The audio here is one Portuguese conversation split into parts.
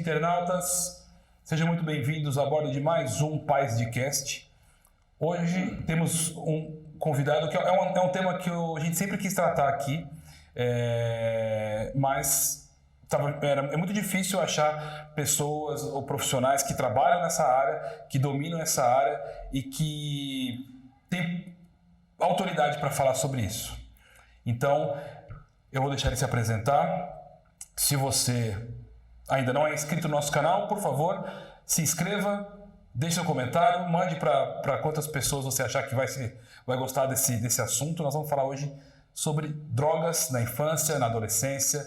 internautas, sejam muito bem-vindos a bordo de mais um Paisdcast. Hoje temos um convidado que é um tema que a gente sempre quis tratar aqui, mas é muito difícil achar pessoas ou profissionais que trabalham nessa área, que dominam essa área e que têm autoridade para falar sobre isso. Então, eu vou deixar ele se apresentar. Se você ainda não é inscrito no nosso canal, por favor, se inscreva, deixe seu comentário, mande para quantas pessoas você achar que vai gostar desse assunto. Nós vamos falar hoje sobre drogas na infância, na adolescência.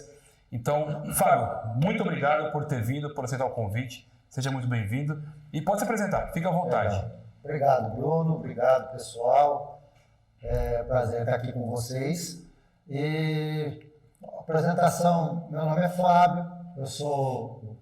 Então, Fábio, muito obrigado por ter vindo, por aceitar o convite. Seja muito bem-vindo e pode se apresentar, fique à vontade. Obrigado, Bruno. Obrigado, pessoal. É um prazer estar aqui com vocês. E a apresentação, meu nome é Fábio, eu sou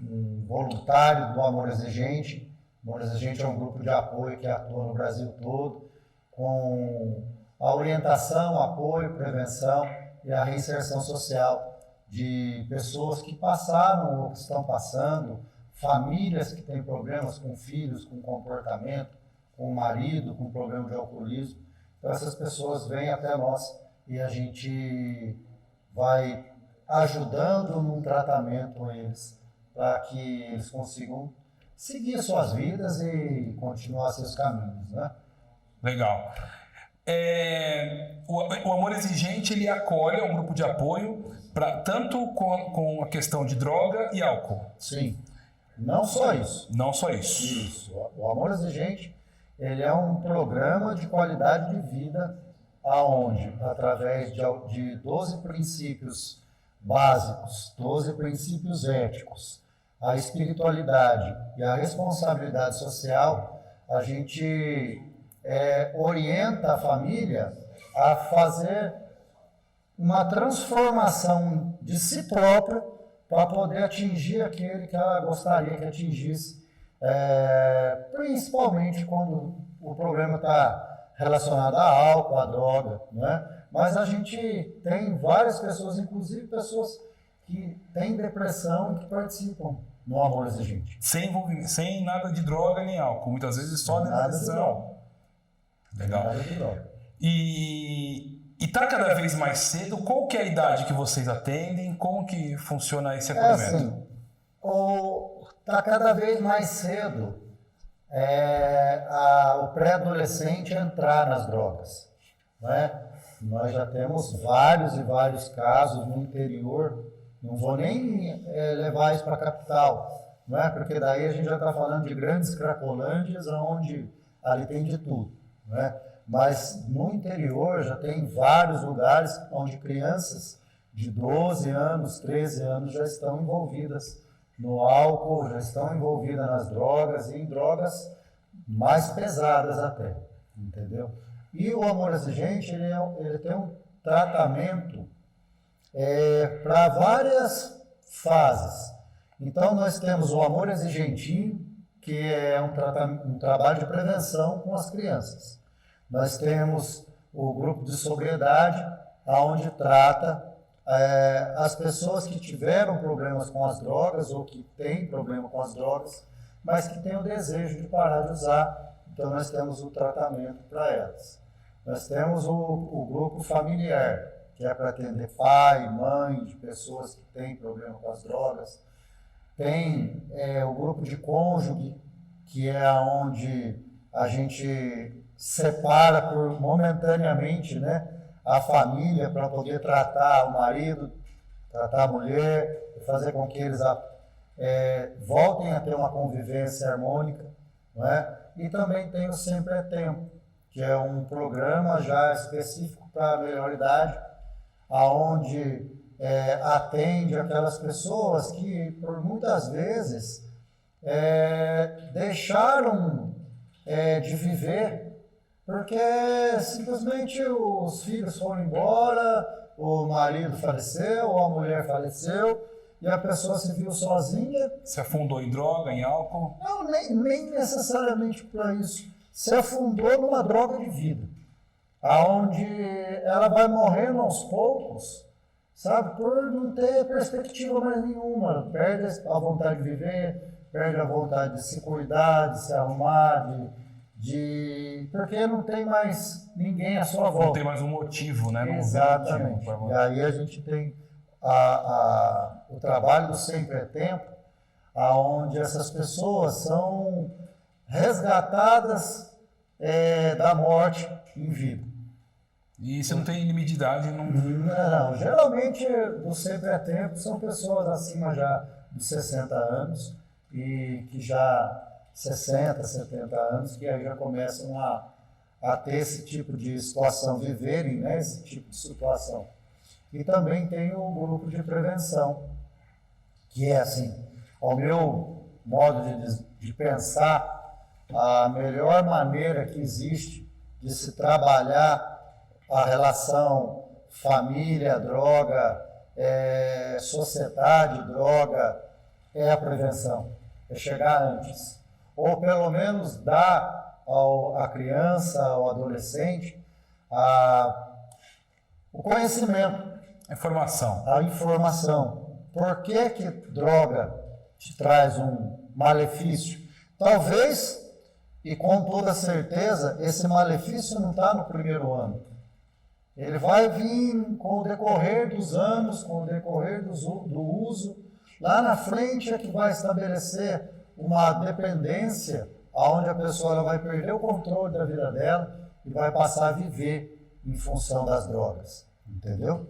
um voluntário do Amor Exigente. O Amor Exigente é um grupo de apoio que atua no Brasil todo, com a orientação, apoio, prevenção e a reinserção social de pessoas que passaram ou que estão passando, famílias que têm problemas com filhos, com comportamento, com marido, com problema de alcoolismo. Então essas pessoas vêm até nós e a gente vai ajudando num tratamento com eles para que eles consigam seguir suas vidas e continuar seus caminhos, né? Legal. O Amor Exigente, ele acolhe um grupo de apoio tanto com a questão de droga e álcool. Sim. Não só isso. Não só isso. Isso. O Amor Exigente, ele é um programa de qualidade de vida aonde, através de 12 princípios básicos, 12 princípios éticos, a espiritualidade e a responsabilidade social, a gente orienta a família a fazer uma transformação de si própria para poder atingir aquele que ela gostaria que atingisse, principalmente quando o problema está relacionado a álcool, a droga, né? Mas a gente tem várias pessoas, inclusive pessoas que têm depressão e que participam no Amor Exigente. Sem nada de droga nem álcool, muitas vezes só depressão. Legal. Nada de droga. E está cada vez mais cedo? Qual que é a idade que vocês atendem? Como que funciona esse acolhimento? Está cada vez mais cedo o pré-adolescente entrar nas drogas, né? Nós já temos vários e vários casos no interior, não vou nem levar isso para a capital, né? Porque daí a gente já está falando de grandes cracolândias, onde ali tem de tudo, né? Mas no interior já tem vários lugares onde crianças de 12 anos, 13 anos já estão envolvidas no álcool, já estão envolvidas nas drogas e em drogas mais pesadas até, entendeu? E o Amor Exigente, ele tem um tratamento para várias fases. Então nós temos o Amor Exigentinho, que é um trabalho de prevenção com as crianças. Nós temos o grupo de sobriedade, onde trata as pessoas que tiveram problemas com as drogas ou que têm problema com as drogas, mas que têm o desejo de parar de usar. Então nós temos o tratamento para elas. Nós temos o grupo familiar, que é para atender pai, mãe, de pessoas que têm problema com as drogas. Tem o grupo de cônjuge, que é onde a gente separa momentaneamente, né, a família para poder tratar o marido, tratar a mulher, fazer com que eles voltem a ter uma convivência harmônica, não é? E também tem o Sempre é Tempo, que é um programa já específico para a melhor idade, aonde atende aquelas pessoas que, por muitas vezes, deixaram de viver porque simplesmente os filhos foram embora, o marido faleceu, ou a mulher faleceu, e a pessoa se viu sozinha. Se afundou em droga, em álcool? Não, nem necessariamente para isso. Se afundou numa droga de vida, aonde ela vai morrendo aos poucos sabe? Por não ter perspectiva mais nenhuma, perde a vontade de viver, perde a vontade de se cuidar, de se arrumar, porque não tem mais ninguém à sua volta. Não tem mais um motivo, né? Não Exatamente. E aí a gente tem o trabalho do Sempre é Tempo, onde essas pessoas são resgatadas da morte em vida. E você não tem limite de idade? Não, geralmente do Sempre é Tempo são pessoas acima já dos 60 anos e que já 60, 70 anos, que aí já começam a ter esse tipo de situação, viverem, né, esse tipo de situação. E também tem o grupo de prevenção, que é assim, ao meu modo de pensar, a melhor maneira que existe de se trabalhar a relação família-droga, sociedade-droga, é a prevenção, é chegar antes. Ou pelo menos dar à criança, ao adolescente, o conhecimento. A informação. A informação. Por que droga te traz um malefício? Talvez, e com toda certeza, esse malefício não está no primeiro ano. Ele vai vir com o decorrer dos anos, com o decorrer do uso. Lá na frente é que vai estabelecer uma dependência, onde a pessoa ela vai perder o controle da vida dela e vai passar a viver em função das drogas. Entendeu?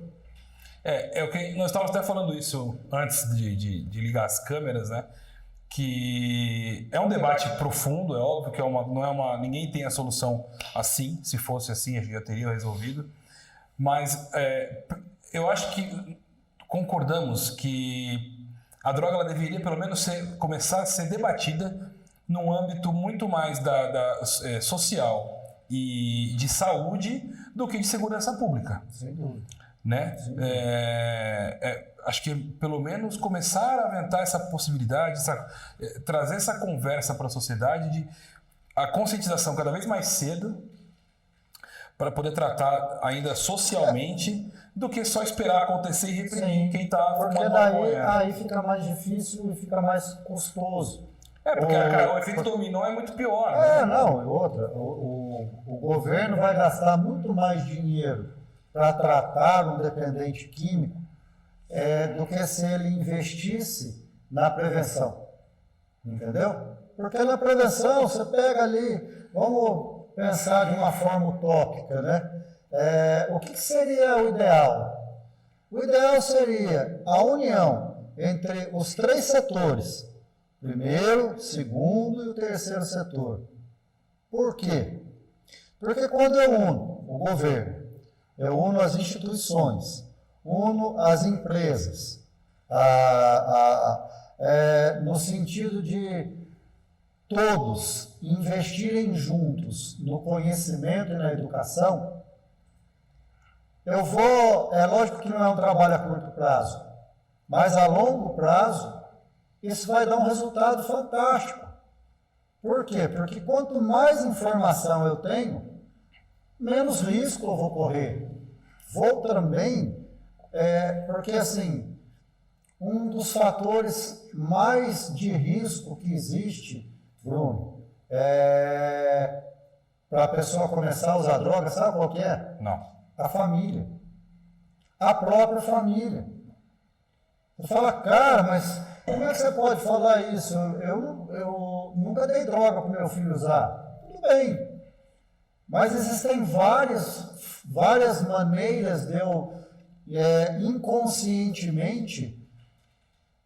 Nós estávamos até falando isso antes de ligar as câmeras, né? Que é um debate profundo, é óbvio que ninguém tem a solução assim. Se fosse assim, a gente já teria resolvido. Mas eu acho que concordamos que a droga ela deveria pelo menos começar a ser debatida num âmbito muito mais social e de saúde do que de segurança pública. Sem dúvida. Né? Acho que pelo menos começar a aventar essa possibilidade, trazer essa conversa para a sociedade, a conscientização cada vez mais cedo, para poder tratar ainda socialmente, do que só esperar acontecer e reprimir quem está fumando maconha. Aí fica mais difícil e fica mais custoso. Porque o efeito dominó é muito pior. Né? Não, e outra, o governo vai gastar muito mais dinheiro para tratar um dependente químico do que se ele investisse na prevenção. Entendeu? Porque na prevenção você pega ali, vamos pensar de uma forma utópica, né? O que seria o ideal? O ideal seria a união entre os três setores, primeiro, segundo e o terceiro setor. Por quê? Porque quando eu uno o governo, eu uno as instituições, uno as empresas, no sentido de todos investirem juntos no conhecimento e na educação, é lógico que não é um trabalho a curto prazo, mas a longo prazo, isso vai dar um resultado fantástico. Por quê? Porque quanto mais informação eu tenho, menos risco eu vou correr. Vou também, porque assim, um dos fatores mais de risco que existe, Bruno, para a pessoa começar a usar droga, sabe qual que é? Não. A família. A própria família. Você fala, cara, mas como é que você pode falar isso? Eu nunca dei droga para o meu filho usar. Tudo bem. Mas existem várias maneiras de eu, inconscientemente,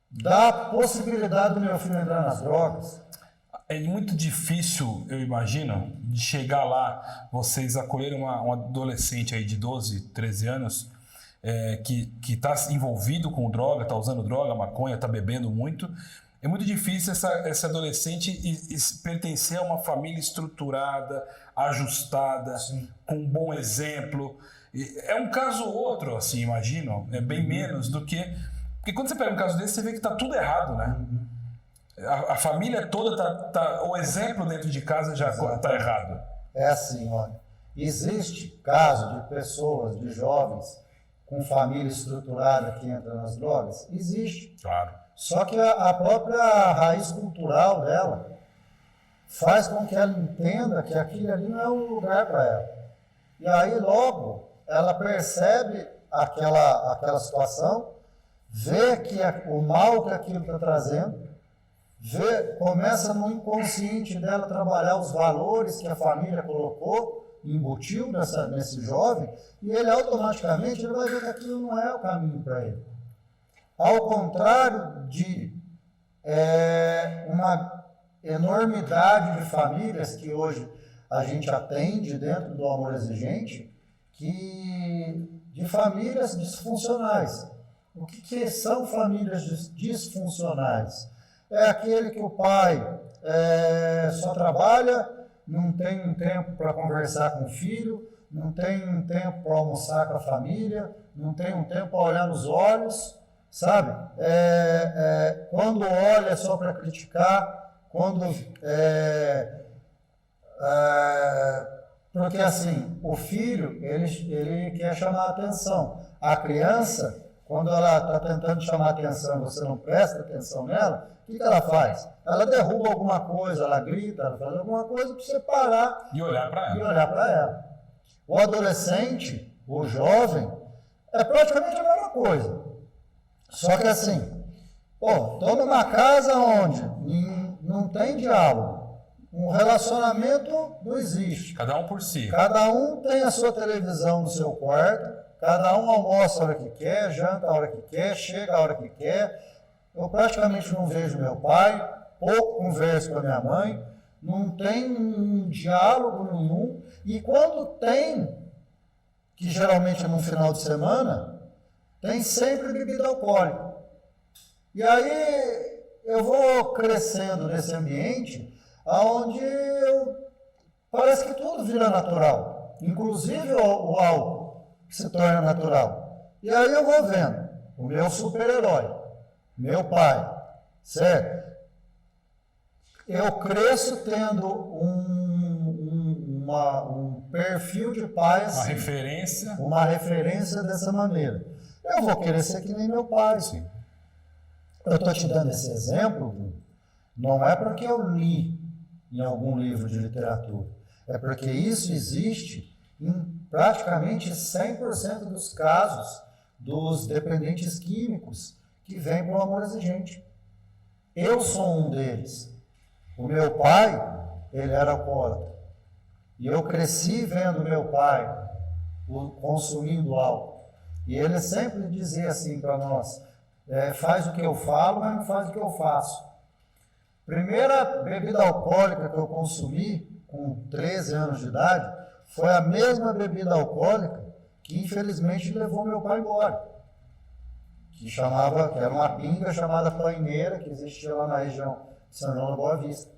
dar a possibilidade do meu filho entrar nas drogas. É muito difícil, eu imagino, de chegar lá, vocês acolherem um adolescente aí de 12, 13 anos, que está envolvido com droga, está usando droga, maconha, está bebendo muito. É muito difícil esse adolescente pertencer a uma família estruturada, ajustada, sim, com um bom exemplo. É um caso ou outro, assim, imagino, é bem menos do que... Porque quando você pega um caso desse, você vê que está tudo errado, né? A família toda o exemplo dentro de casa já está errado. É assim, olha, existe caso de pessoas, de jovens, com família estruturada que entra nas drogas? Existe. Claro. Só que a própria raiz cultural dela faz com que ela entenda que aquilo ali não é um lugar para ela. E aí, logo, ela percebe aquela situação, vê que o mal que aquilo está trazendo, começa no inconsciente dela trabalhar os valores que a família colocou, embutiu nesse jovem, e ele automaticamente ele vai ver que aquilo não é o caminho para ele. Ao contrário de uma enormidade de famílias que hoje a gente atende dentro do Amor Exigente, de famílias disfuncionais. O que são famílias disfuncionais? É aquele que o pai só trabalha, não tem um tempo para conversar com o filho, não tem um tempo para almoçar com a família, não tem um tempo para olhar nos olhos, sabe? Quando olha é só para criticar, porque assim, o filho, ele quer chamar a atenção. A criança, quando ela está tentando chamar a atenção, você não presta atenção nela, o que ela faz? Ela derruba alguma coisa, ela grita, ela faz alguma coisa para você parar E olhar para ela. e olhar para ela. O adolescente, o jovem, é praticamente a mesma coisa. Só que assim, estou numa casa onde não tem diálogo. Um relacionamento não existe. Cada um por si. Cada um tem a sua televisão no seu quarto, cada um almoça a hora que quer, janta a hora que quer, chega a hora que quer. Eu praticamente não vejo meu pai, pouco converso com a minha mãe, não tem um diálogo nenhum. E quando tem, que geralmente é no final de semana, tem sempre bebida alcoólica. E aí eu vou crescendo nesse ambiente onde parece que tudo vira natural, inclusive o álcool se torna natural. E aí eu vou vendo o meu super-herói, meu pai, certo? Eu cresço tendo um perfil de pai assim, uma referência dessa maneira. Eu vou querer ser que nem meu pai. Sim. Eu estou te dando esse exemplo, não é porque eu li em algum livro de literatura. É porque isso existe em praticamente 100% dos casos dos dependentes químicos que vêm para o Amor Exigente. Eu sou um deles. O meu pai, ele era alcoólatra. E eu cresci vendo meu pai consumindo álcool. E ele sempre dizia assim para nós, faz o que eu falo, mas não faz o que eu faço. Primeira bebida alcoólica que eu consumi com 13 anos de idade foi a mesma bebida alcoólica que infelizmente levou meu pai embora. Que era uma pinga chamada Paineira, que existia lá na região de São João da Boa Vista.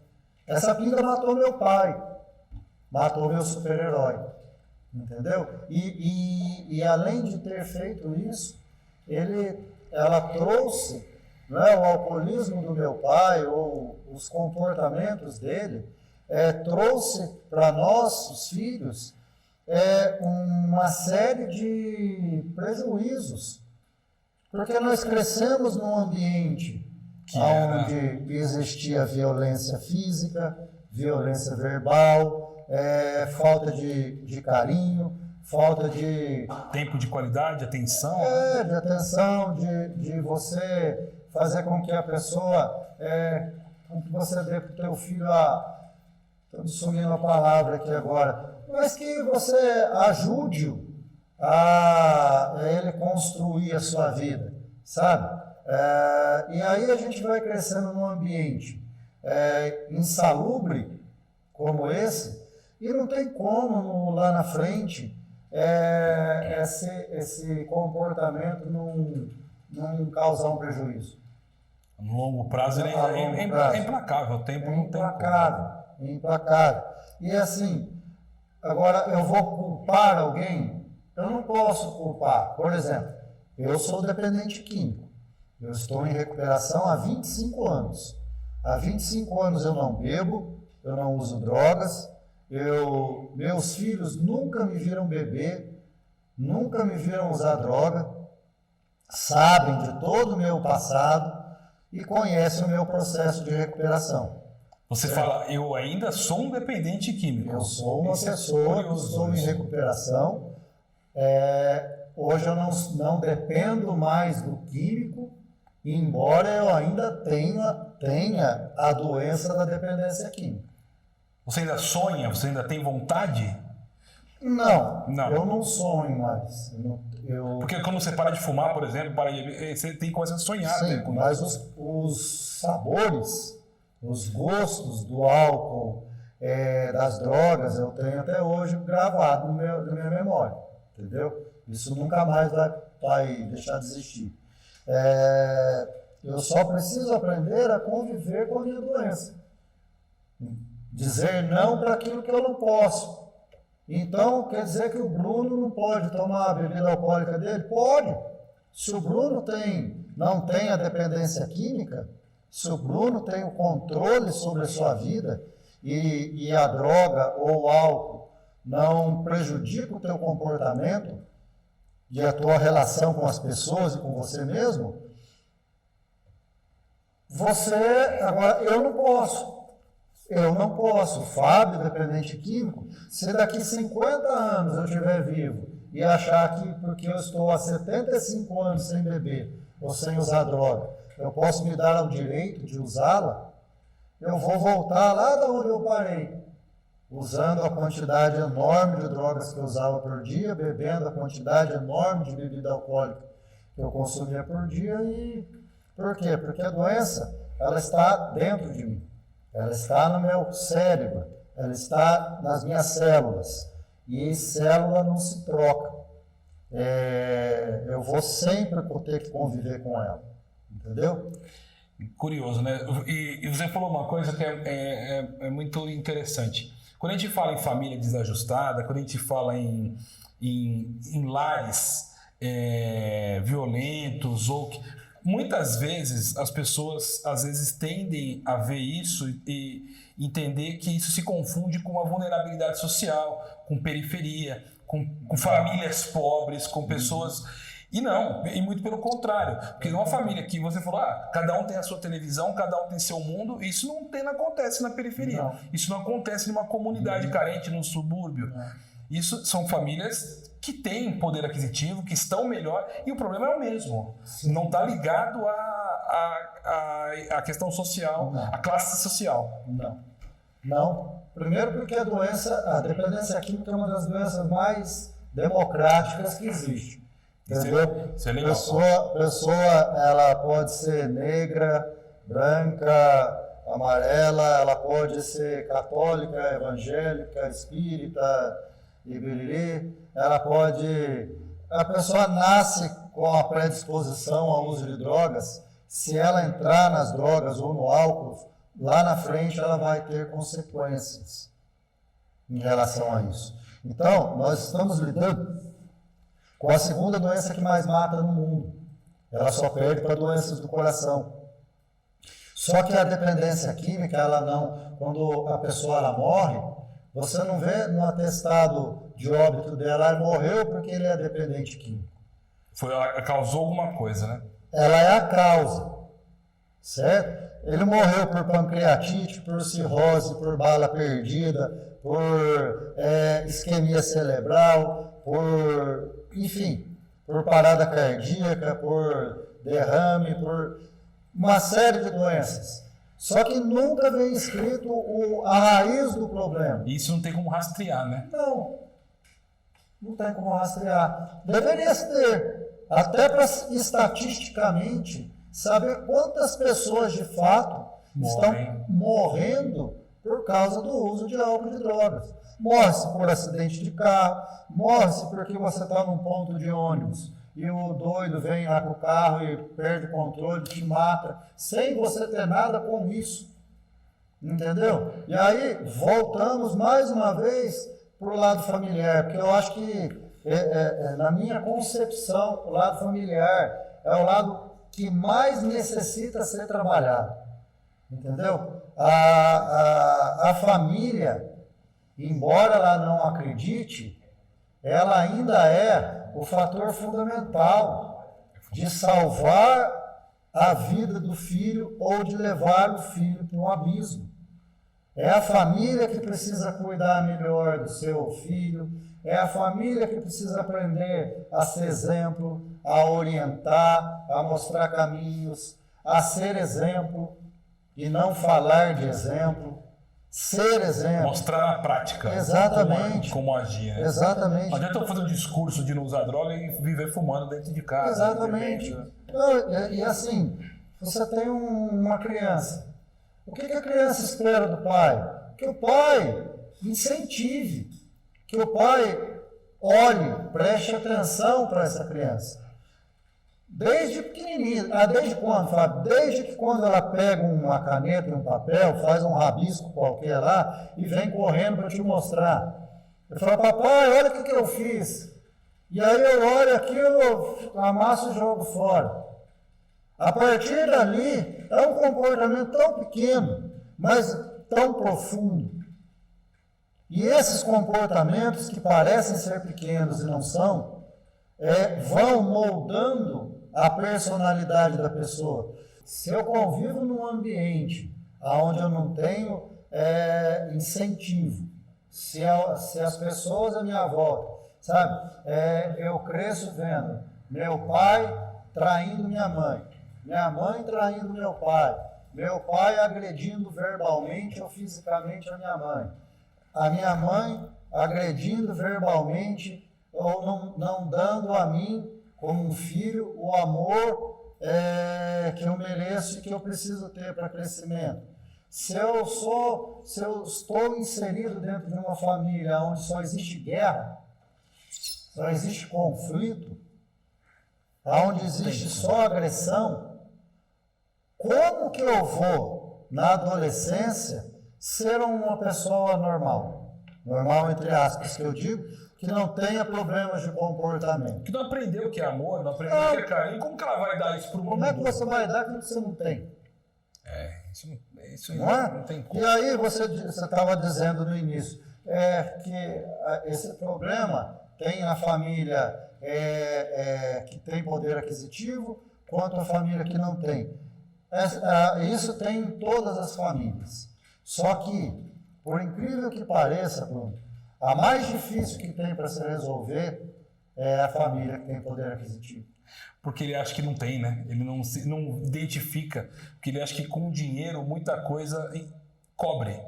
Essa pinga matou meu pai, matou meu super-herói, entendeu? E além de ter feito isso, ela trouxe, né, o alcoolismo do meu pai, ou os comportamentos dele, trouxe para nós, os filhos, uma série de prejuízos. Porque nós crescemos num ambiente onde existia violência física, violência verbal, falta de carinho, falta de... Tempo de qualidade, atenção. De atenção, de você fazer com que a pessoa... com que você dê para o teu filho estou sumindo a palavra aqui agora, mas que você ajude-o a ele construir a sua vida, sabe? E aí a gente vai crescendo num ambiente insalubre como esse, e não tem como lá na frente esse comportamento não causar um prejuízo. No longo prazo ele é implacável, o tempo não tem como. Implacável. E assim, agora eu vou culpar alguém? Eu não posso culpar. Por exemplo, eu sou dependente químico. Eu estou em recuperação há 25 anos. Há 25 anos eu não bebo, eu não uso drogas, meus filhos nunca me viram beber, nunca me viram usar droga, sabem de todo o meu passado e conhecem o meu processo de recuperação. Você fala, eu ainda sou um dependente químico. Eu sou uma pessoa que estou em recuperação. Hoje eu não dependo mais do químico, embora eu ainda tenha a doença da dependência química. Você ainda sonha? Você ainda tem vontade? Não. Eu não sonho mais. Porque quando você para de fumar, por exemplo, você tem coisa a sonhar. Sim, mas os sabores, os gostos do álcool, das drogas, eu tenho até hoje gravado na minha memória, entendeu? Isso nunca mais vai deixar de existir. Eu só preciso aprender a conviver com a minha doença. Dizer não para aquilo que eu não posso. Então, quer dizer que o Bruno não pode tomar a bebida alcoólica dele? Pode. Se o Bruno não tem a dependência química, se o Bruno tem o controle sobre a sua vida e a droga ou o álcool não prejudica o teu comportamento e a tua relação com as pessoas e com você mesmo, agora, eu não posso. O Fábio, dependente químico, se daqui 50 anos eu estiver vivo e achar que porque eu estou há 75 anos sem beber ou sem usar droga, eu posso me dar ao direito de usá-la, eu vou voltar lá de onde eu parei, usando a quantidade enorme de drogas que eu usava por dia, bebendo a quantidade enorme de bebida alcoólica que eu consumia por dia. E por quê? Porque a doença, ela está dentro de mim. Ela está no meu cérebro, ela está nas minhas células, e célula não se troca. Eu vou sempre ter que conviver com ela, entendeu? Curioso, né? E você falou uma coisa que é muito interessante. Quando a gente fala em família desajustada, quando a gente fala em lares violentos, muitas vezes as pessoas tendem a ver isso e entender que isso se confunde com uma vulnerabilidade social, com periferia, com famílias pobres, com pessoas... E não, e muito pelo contrário, porque numa família que você falou, cada um tem a sua televisão, cada um tem seu mundo, isso não acontece na periferia, não. Isso não acontece numa comunidade carente, num subúrbio. Não. Isso são famílias que têm poder aquisitivo, que estão melhor, e o problema é o mesmo. Sim. Não está ligado à questão social, à classe social. Não. Primeiro porque a dependência química é uma das doenças mais democráticas que existe. Entendeu? Isso é legal. Pessoa, ela pode ser negra, branca, amarela, ela pode ser católica, evangélica, espírita, ibiriri, a pessoa nasce com a predisposição ao uso de drogas. Se ela entrar nas drogas ou no álcool, lá na frente ela vai ter consequências em relação a isso. Então, nós estamos lidando com a segunda doença que mais mata no mundo. Ela só perde para doenças do coração. Só que a dependência química, quando a pessoa morre, você não vê no atestado de óbito dela, ela morreu porque ele é dependente químico. Causou alguma coisa, né? Ela é a causa, certo? Ele morreu por pancreatite, por cirrose, por bala perdida, por isquemia cerebral, por parada cardíaca, por derrame, por uma série de doenças. Só que nunca vem escrito a raiz do problema. Isso não tem como rastrear, né? Não tem como rastrear. Deveria ter, até para estatisticamente saber quantas pessoas de fato estão morrendo por causa do uso de álcool e de drogas. Morre-se por acidente de carro, morre-se porque você está num ponto de ônibus e o doido vem lá com o carro e perde o controle, te mata, sem você ter nada com isso. Entendeu? E aí, voltamos mais uma vez para o lado familiar, porque eu acho que, na minha concepção, o lado familiar é o lado que mais necessita ser trabalhado. Entendeu? A família, embora ela não acredite, ela ainda é o fator fundamental de salvar a vida do filho ou de levar o filho para um abismo. É a família que precisa cuidar melhor do seu filho, é a família que precisa aprender a ser exemplo, a orientar, a mostrar caminhos, a ser exemplo e não falar de exemplo, ser exemplo. Mostrar na prática. Exatamente. Como agir. Né? Exatamente. Não adianta eu fazer um discurso de não usar droga e viver fumando dentro de casa. Exatamente. Não, e assim, você tem uma criança. O que a criança espera do pai? Que o pai incentive, que o pai olhe, preste atenção para essa criança. Desde pequenininha, desde quando, Fábio? Desde que quando ela pega uma caneta e um papel, faz um rabisco qualquer lá e vem correndo para te mostrar. Eu falo, papai, olha o que eu fiz. E aí eu olho aquilo, amasso e jogo fora. A partir dali, é um comportamento tão pequeno, mas tão profundo. E esses comportamentos que parecem ser pequenos e não são, vão moldando a personalidade da pessoa. Se eu convivo num ambiente onde eu não tenho incentivo, se as pessoas à minha volta, sabe, eu cresço vendo meu pai traindo minha mãe traindo meu pai agredindo verbalmente ou fisicamente a minha mãe agredindo verbalmente ou não dando a mim, como um filho, o amor que eu mereço e que eu preciso ter para crescimento. Se eu estou inserido dentro de uma família onde só existe guerra, só existe conflito, onde existe só agressão, como que eu vou, na adolescência, ser uma pessoa normal? Normal, entre aspas, que eu digo, que não tenha problemas de comportamento. Que não aprendeu o que é amor, não aprendeu o que é carinho. Como que ela vai dar isso para o mundo? Como é que você vai dar aquilo que você não tem? Isso não tem como. E aí você estava dizendo no início que esse problema tem na família que tem poder aquisitivo, quanto a família que não tem. Isso tem em todas as famílias. Só que, por incrível que pareça, Bruno, a mais difícil que tem para se resolver é a família que tem poder aquisitivo. Porque ele acha que não tem, né? Ele não identifica, porque ele acha que com dinheiro muita coisa encobre.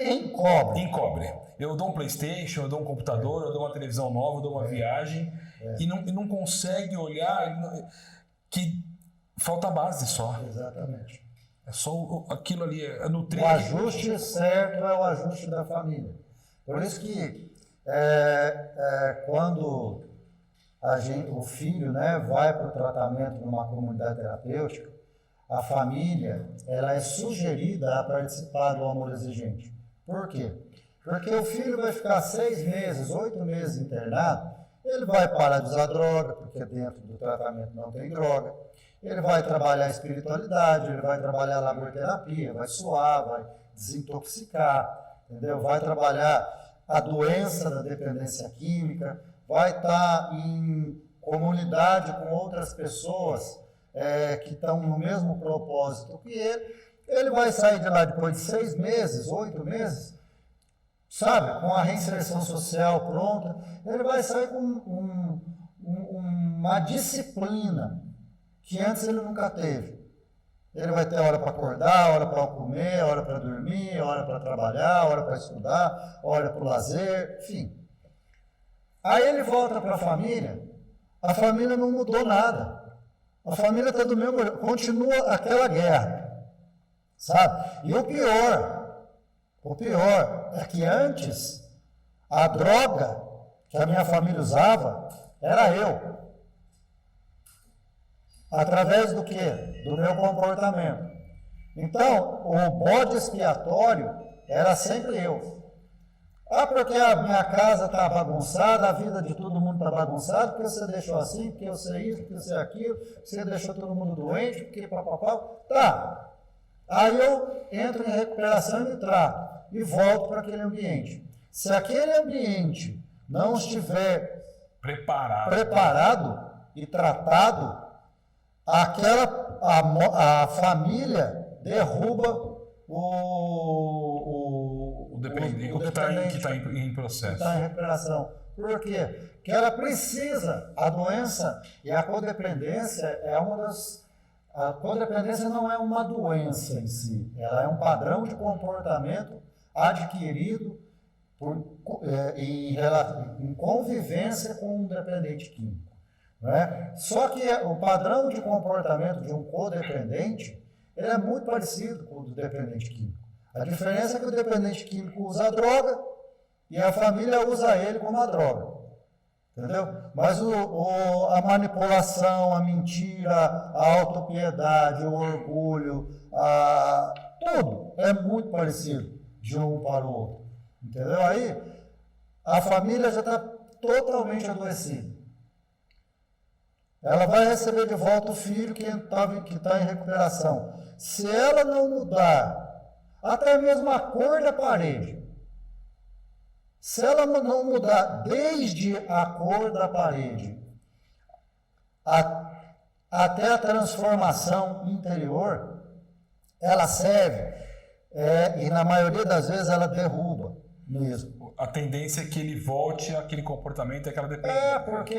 Encobre. Eu dou um PlayStation, eu dou um computador, eu dou uma televisão nova, eu dou uma viagem e não consegue olhar que falta a base só. Exatamente. É só aquilo ali, é nutrir. O ajuste certo é o ajuste da família. Por isso que quando o filho vai para o tratamento numa comunidade terapêutica, a família ela é sugerida a participar do amor exigente. Por quê? Porque o filho vai ficar 6 meses, 8 meses internado, ele vai parar de usar droga, porque dentro do tratamento não tem droga, ele vai trabalhar a espiritualidade, ele vai trabalhar a laborterapia, vai suar, vai desintoxicar, entendeu? Vai trabalhar a doença da dependência química, vai estar em comunidade com outras pessoas que estão no mesmo propósito que ele vai sair de lá depois de 6 meses, 8 meses, sabe, com a reinserção social pronta, ele vai sair com uma disciplina que antes ele nunca teve. Ele vai ter hora para acordar, hora para comer, hora para dormir, hora para trabalhar, hora para estudar, hora para o lazer, enfim. Aí ele volta para a família não mudou nada. A família está do mesmo jeito, continua aquela guerra, sabe? E o pior é que antes, a droga que a minha família usava era eu. Através do quê? Do meu comportamento. Então, o bode expiatório era sempre eu. Porque a minha casa está bagunçada, a vida de todo mundo está bagunçada, porque você deixou assim, porque eu sei isso, porque eu sei aquilo, você deixou todo mundo doente, porque papapá. Tá. Aí eu entro em recuperação e me trato, e volto para aquele ambiente. Se aquele ambiente não estiver preparado e tratado, a família derruba o dependente, o que está em processo. Que está em recuperação. Por quê? Porque ela precisa, a doença e a codependência é uma das... A codependência não é uma doença em si, ela é um padrão de comportamento adquirido em convivência com um dependente químico. Não é? Só que o padrão de comportamento de um codependente ele é muito parecido com o do dependente químico. A diferença é que o dependente químico usa a droga e a família usa ele como a droga. Entendeu? Mas a manipulação, a mentira, a autopiedade, o orgulho, tudo é muito parecido de um para o outro. Entendeu? Aí a família já está totalmente adoecida. Ela vai receber de volta o filho que está em recuperação. Se ela não mudar, até mesmo a cor da parede, se ela não mudar desde a cor da parede até a transformação interior, ela serve, e na maioria das vezes ela derruba mesmo. A tendência é que ele volte àquele comportamento, àquela dependência. Porque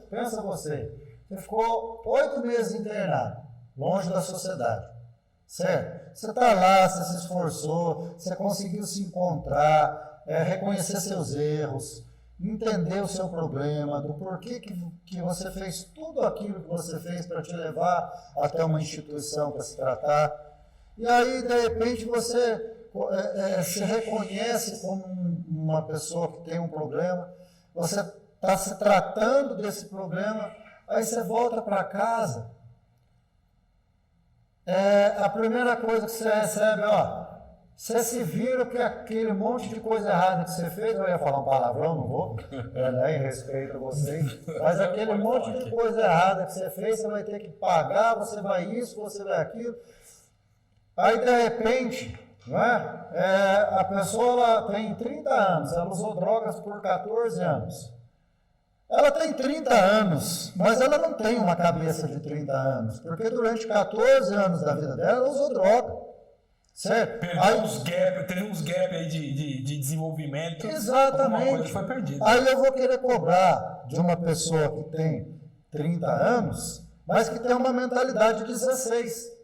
pensa você ficou 8 meses internado, longe da sociedade, certo? Você está lá, você se esforçou, você conseguiu se encontrar, reconhecer seus erros, entender o seu problema, do porquê que você fez tudo aquilo que você fez para te levar até uma instituição para se tratar. E aí, de repente, você se reconhece como uma pessoa que tem um problema, você está se tratando desse problema, aí você volta para casa, a primeira coisa que você recebe, você se vira que aquele monte de coisa errada que você fez, eu ia falar um palavrão, não vou, em respeito a vocês, mas aquele monte de coisa errada que você fez, você vai ter que pagar, você vai isso, você vai aquilo. Aí, de repente, não é? A pessoa ela tem 30 anos, ela usou drogas por 14 anos. Ela tem 30 anos, mas ela não tem uma cabeça de 30 anos, porque durante 14 anos da vida dela, ela usou droga. Certo? Teve uns gap aí de desenvolvimento. Exatamente. Alguma coisa foi perdida. Aí eu vou querer cobrar de uma pessoa que tem 30 anos, mas que tem uma mentalidade de 16.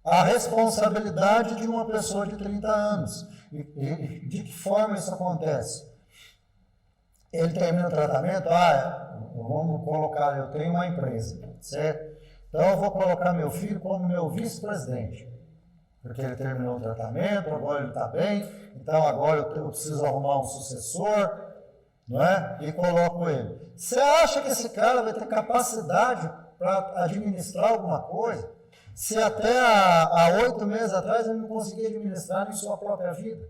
A responsabilidade de uma pessoa de 30 anos. E de que forma isso acontece? Ele termina o tratamento, vamos colocar, eu tenho uma empresa, certo? Então eu vou colocar meu filho como meu vice-presidente. Porque ele terminou o tratamento, agora ele está bem, então agora eu preciso arrumar um sucessor, não é? E coloco ele. Você acha que esse cara vai ter capacidade para administrar alguma coisa? Se até há 8 meses atrás ele não conseguia administrar em sua própria vida?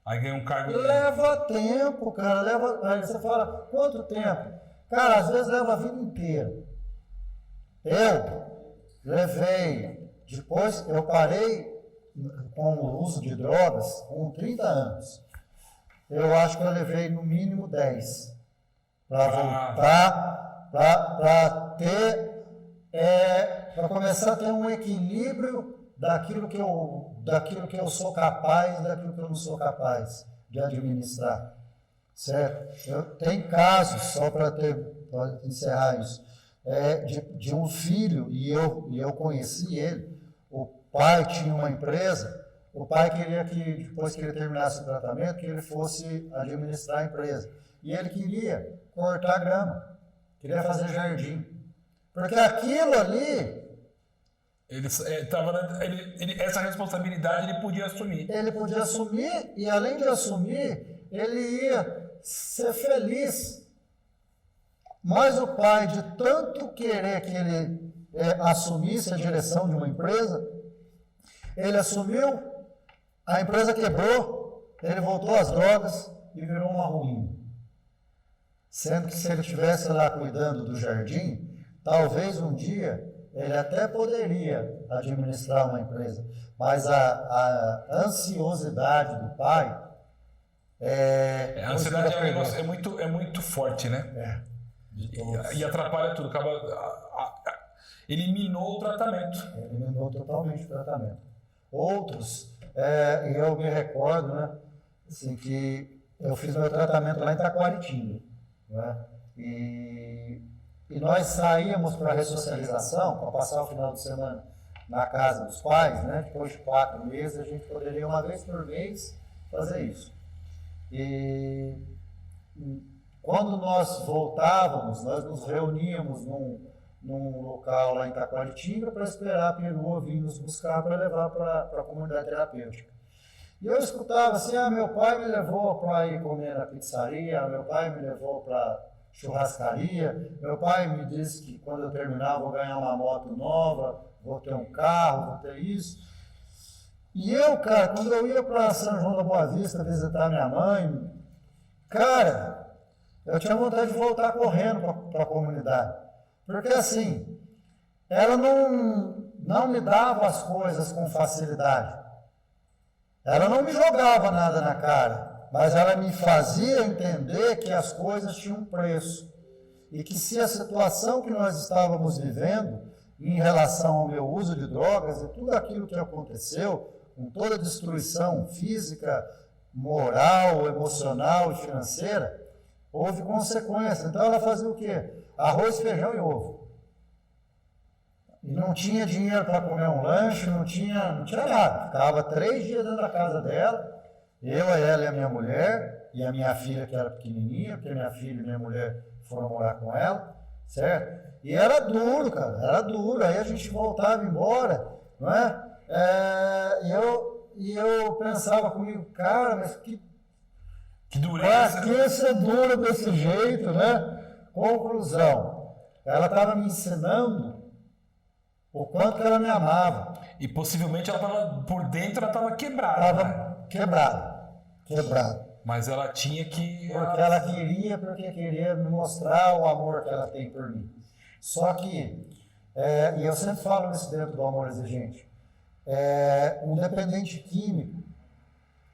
Aí ganha um cargo... Leva tempo, cara. Aí você fala, quanto tempo? Cara, às vezes leva a vida inteira. Eu levei... Depois eu parei com o uso de drogas com 30 anos. Eu acho que eu levei no mínimo 10 para voltar, para começar a ter um equilíbrio daquilo que eu sou capaz, daquilo que eu não sou capaz de administrar. Certo? Tem casos, só para encerrar isso, de um filho, e eu conheci ele. O pai tinha uma empresa, o pai queria que, depois que ele terminasse o tratamento, que ele fosse administrar a empresa. E ele queria cortar grama, queria fazer jardim. Porque aquilo ali... essa responsabilidade ele podia assumir. Ele podia assumir, e além de assumir, ele ia ser feliz. Mas o pai, de tanto querer que ele assumisse a direção de uma empresa, ele assumiu, a empresa quebrou, ele voltou às drogas e virou uma ruína. Sendo que se ele estivesse lá cuidando do jardim, talvez um dia ele até poderia administrar uma empresa, mas a ansiosidade do pai A ansiedade é um negócio, é muito forte, né? E atrapalha tudo. Eliminou o tratamento. Eliminou totalmente o tratamento. Outros, eu me recordo, né, assim, que eu fiz meu tratamento lá em Taquaritinga, né, e nós saíamos para a ressocialização, para passar o final de semana na casa dos pais, né, depois de 4 meses, a gente poderia uma vez por mês fazer isso. E quando nós voltávamos, nós nos reuníamos num local lá em Taquaritinga para esperar a perua vir nos buscar para levar para a comunidade terapêutica. E eu escutava assim, meu pai me levou para ir comer na pizzaria, meu pai me levou para churrascaria, meu pai me disse que quando eu terminar vou ganhar uma moto nova, vou ter um carro, vou ter isso. E eu, cara, quando eu ia para São João da Boa Vista visitar minha mãe, cara, eu tinha vontade de voltar correndo para a comunidade. Porque assim, ela não me dava as coisas com facilidade. Ela não me jogava nada na cara, mas ela me fazia entender que as coisas tinham um preço. E que se a situação que nós estávamos vivendo, em relação ao meu uso de drogas e tudo aquilo que aconteceu, com toda a destruição física, moral, emocional e financeira, houve consequência. Então ela fazia o quê? Arroz, feijão e ovo. E não tinha dinheiro para comer um lanche, não tinha nada. Ficava 3 dias dentro da casa dela, eu, ela e a minha mulher, e a minha filha que era pequenininha, porque minha filha e minha mulher foram morar com ela, certo? E era duro, cara, era duro. Aí a gente voltava embora, não é? E eu pensava comigo, cara, mas que dureza. Pra que ser dura desse jeito, né? Conclusão, ela estava me ensinando o quanto que ela me amava. E possivelmente ela estava, por dentro, ela estava quebrada. Estava quebrada. Mas ela tinha que... Porque queria me mostrar o amor que ela tem por mim. Só que, e eu sempre falo isso dentro do Amor Exigente, um dependente químico,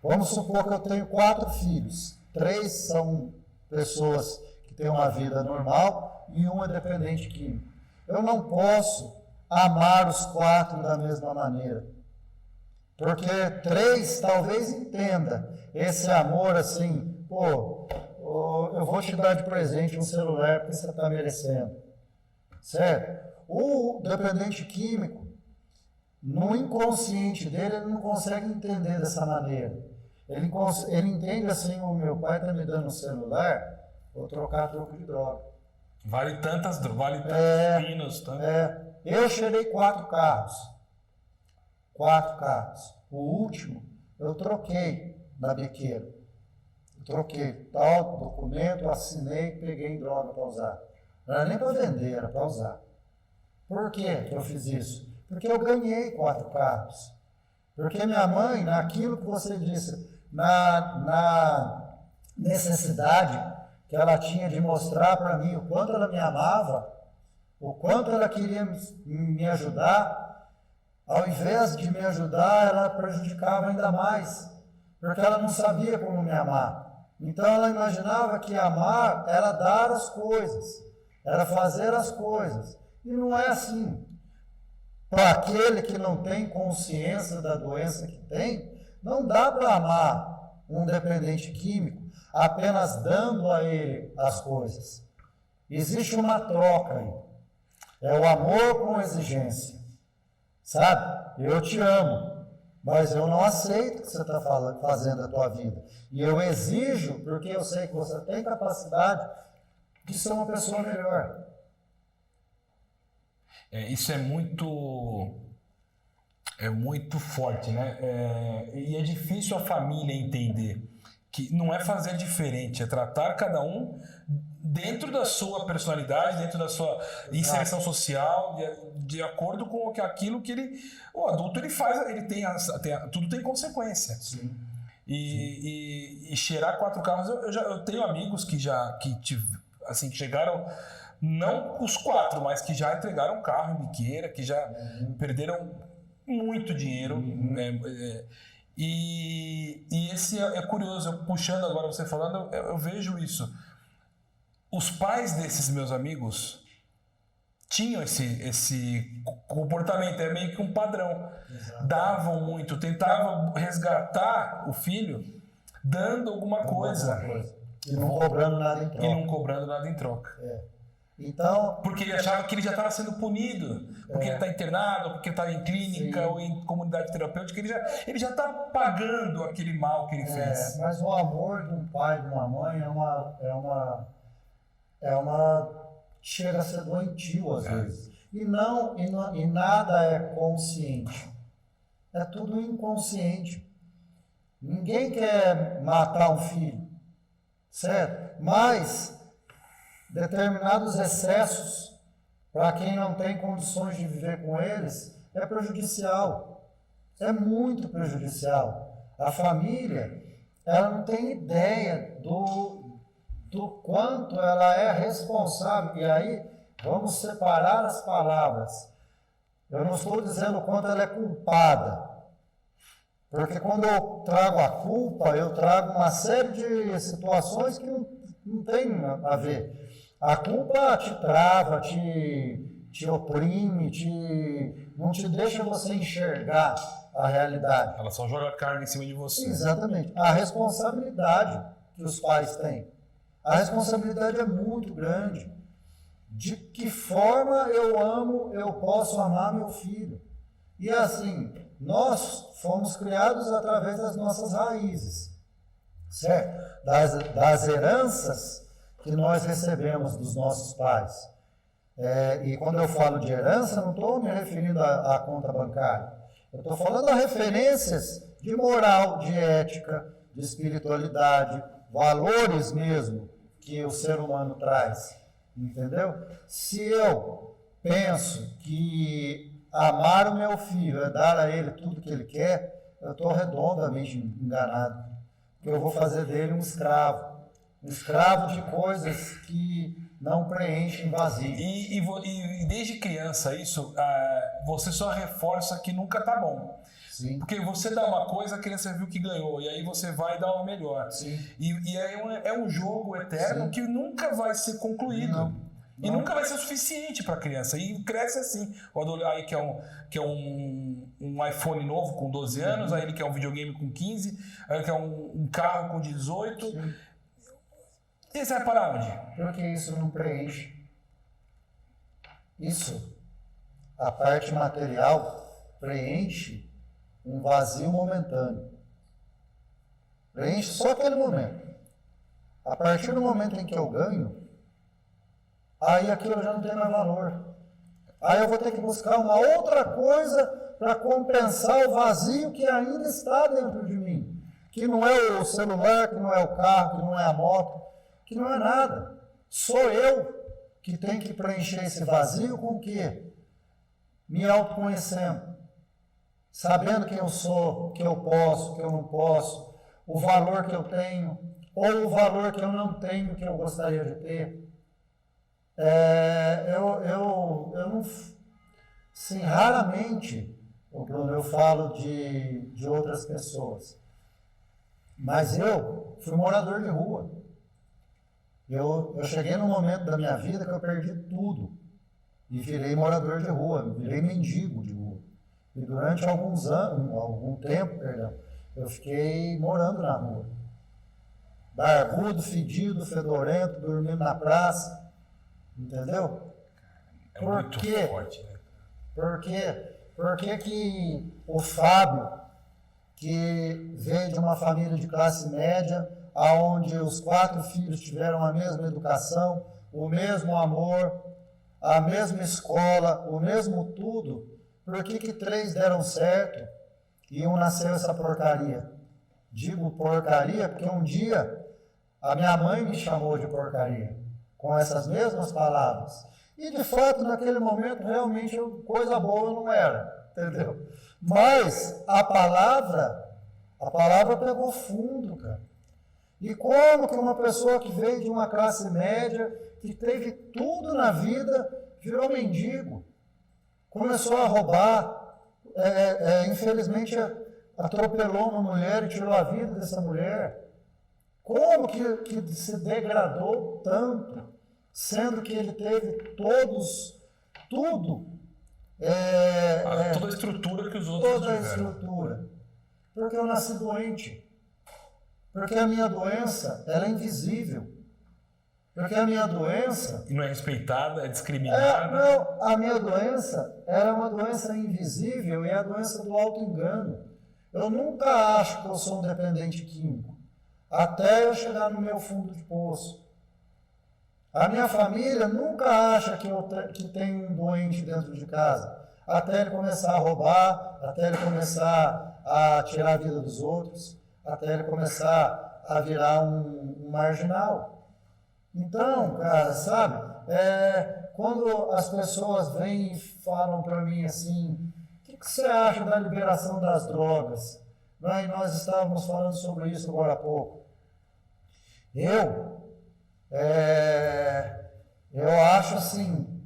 vamos supor que eu tenho 4 filhos, 3 são pessoas que têm uma vida normal e um é dependente químico. Eu não posso amar os 4 da mesma maneira, porque 3 talvez entenda esse amor assim, eu vou te dar de presente um celular porque você está merecendo, certo? O dependente químico, no inconsciente dele, ele não consegue entender dessa maneira. Ele entende assim, o meu pai está me dando um celular, vou trocar troco de droga. Vale tantos pinos. Eu cheirei 4 carros. 4 carros. O último, eu troquei na biqueira. Troquei tal documento, assinei, peguei droga para usar. Não era nem para vender, era para usar. Por que eu fiz isso? Porque eu ganhei 4 carros. Porque minha mãe, naquilo que você disse, na necessidade que ela tinha de mostrar para mim o quanto ela me amava, o quanto ela queria me ajudar, ao invés de me ajudar, ela prejudicava ainda mais, porque ela não sabia como me amar. Então ela imaginava que amar era dar as coisas, era fazer as coisas. E não é assim. Para aquele que não tem consciência da doença que tem, não dá para amar um dependente químico apenas dando a ele as coisas. Existe uma troca aí. É o amor com exigência. Sabe? Eu te amo, mas eu não aceito o que você está fazendo da tua vida. E eu exijo, porque eu sei que você tem capacidade de ser uma pessoa melhor. Isso é muito forte, né? E é difícil a família entender que não é fazer diferente, é tratar cada um dentro da sua personalidade, dentro da sua inserção social, de acordo com aquilo que o adulto ele faz, ele tudo tem consequência. Sim. E cheirar 4 carros, eu tenho amigos que chegaram, não os 4, mas que já entregaram carro em biqueira, que já perderam muito dinheiro. E esse é curioso, eu puxando agora você falando, eu vejo isso. Os pais desses meus amigos tinham esse comportamento, é meio que um padrão. Exato. Davam muito, tentavam resgatar o filho dando alguma coisa. E não cobrando nada em troca. E não cobrando nada em troca. Então, porque ele achava que ele já estava sendo punido, porque ele está internado, porque está em clínica ou em comunidade terapêutica, ele já está pagando aquele mal que ele fez. Mas o amor de um pai e de uma mãe é uma chega a ser doentio às vezes. E nada é consciente. É tudo inconsciente. Ninguém quer matar um filho, certo? Mas determinados excessos, para quem não tem condições de viver com eles, é prejudicial. É muito prejudicial. A família, ela não tem ideia do quanto ela é responsável. E aí, vamos separar as palavras. Eu não estou dizendo o quanto ela é culpada. Porque quando eu trago a culpa, eu trago uma série de situações que não tem a ver. A culpa te trava, te oprime, não te deixa você enxergar a realidade. Ela só joga carga em cima de você. Exatamente. A responsabilidade que os pais têm. A responsabilidade é muito grande. De que forma eu posso amar meu filho? E assim, nós fomos criados através das nossas raízes, certo? Das heranças que nós recebemos dos nossos pais. E quando eu falo de herança, não estou me referindo à conta bancária. Eu estou falando a referências de moral, de ética, de espiritualidade, valores mesmo que o ser humano traz. Entendeu? Se eu penso que amar o meu filho é dar a ele tudo que ele quer, eu estou redondamente enganado. Porque eu vou fazer dele um escravo de coisas que não preenchem vazio. E desde criança isso, você só reforça que nunca tá bom. Sim. Porque você dá uma coisa, a criança viu que ganhou, e aí você vai dar uma melhor. Sim. E é um jogo eterno. Sim. Que nunca vai ser concluído. Não. E nunca vai ser suficiente para a criança. E cresce assim. O Adolfo aí quer um iPhone novo com 12 anos, aí ele quer um videogame com 15, aí ele quer um carro com 18. Sim. E você vai parar onde? Porque isso não preenche. Isso, a parte material, preenche um vazio momentâneo. Preenche só aquele momento. A partir do momento em que eu ganho, aí aquilo já não tem mais valor. Aí eu vou ter que buscar uma outra coisa para compensar o vazio que ainda está dentro de mim. Que não é o celular, que não é o carro, que não é a moto, que não é nada. Sou eu que tenho que preencher esse vazio com o quê? Me autoconhecendo. Sabendo quem eu sou, o que eu posso, o que eu não posso, o valor que eu tenho, ou o valor que eu não tenho, que eu gostaria de ter. Eu não, sim, raramente, Bruno, eu falo de outras pessoas, mas eu fui morador de rua. Eu cheguei num momento da minha vida que eu perdi tudo e virei morador de rua, virei mendigo de rua. E durante algum tempo, eu fiquei morando na rua. Barbudo, fedido, fedorento, dormindo na praça. Entendeu? Muito forte, né? Por que o Fábio, que veio de uma família de classe média, onde os 4 filhos tiveram a mesma educação, o mesmo amor, a mesma escola, o mesmo tudo, por que 3 deram certo e um nasceu essa porcaria? Digo porcaria porque um dia a minha mãe me chamou de porcaria, com essas mesmas palavras. E, de fato, naquele momento, realmente, coisa boa não era, entendeu? Mas a palavra pegou fundo, cara. E como que uma pessoa que veio de uma classe média, que teve tudo na vida, virou mendigo? Começou a roubar. Infelizmente, atropelou uma mulher e tirou a vida dessa mulher. Como que se degradou tanto, sendo que ele teve tudo. Toda a estrutura que os outros Toda a tiveram. estrutura. Porque eu nasci doente. Porque a minha doença, ela é invisível. Porque a minha doença... E não é respeitada, é discriminada. Não, a minha doença era uma doença invisível e é a doença do auto-engano. Eu nunca acho que eu sou um dependente químico, até eu chegar no meu fundo de poço. A minha família nunca acha que tem um doente dentro de casa, até ele começar a roubar, até ele começar a tirar a vida dos outros, até ele começar a virar um marginal. Então, cara, sabe, quando as pessoas vêm e falam para mim assim, o que você acha da liberação das drogas? E nós estávamos falando sobre isso agora há pouco. Eu acho assim,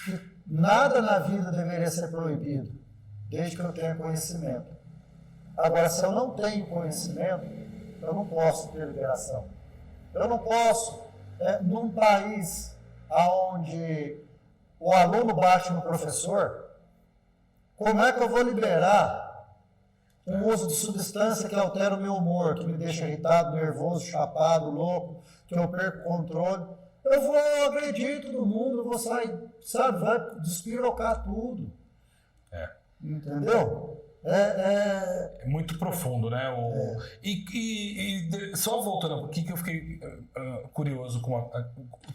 que nada na vida deveria ser proibido, desde que eu tenha conhecimento. Agora, se eu não tenho conhecimento, eu não posso ter liberação. Eu não posso, num país onde o aluno bate no professor, como é que eu vou liberar um uso de substância que altera o meu humor, que me deixa irritado, nervoso, chapado, louco, que eu perco o controle? Eu vou agredir todo mundo, eu vou sair, sabe, vai despirocar tudo. Entendeu? É muito profundo, né? Só voltando aqui, que eu fiquei curioso com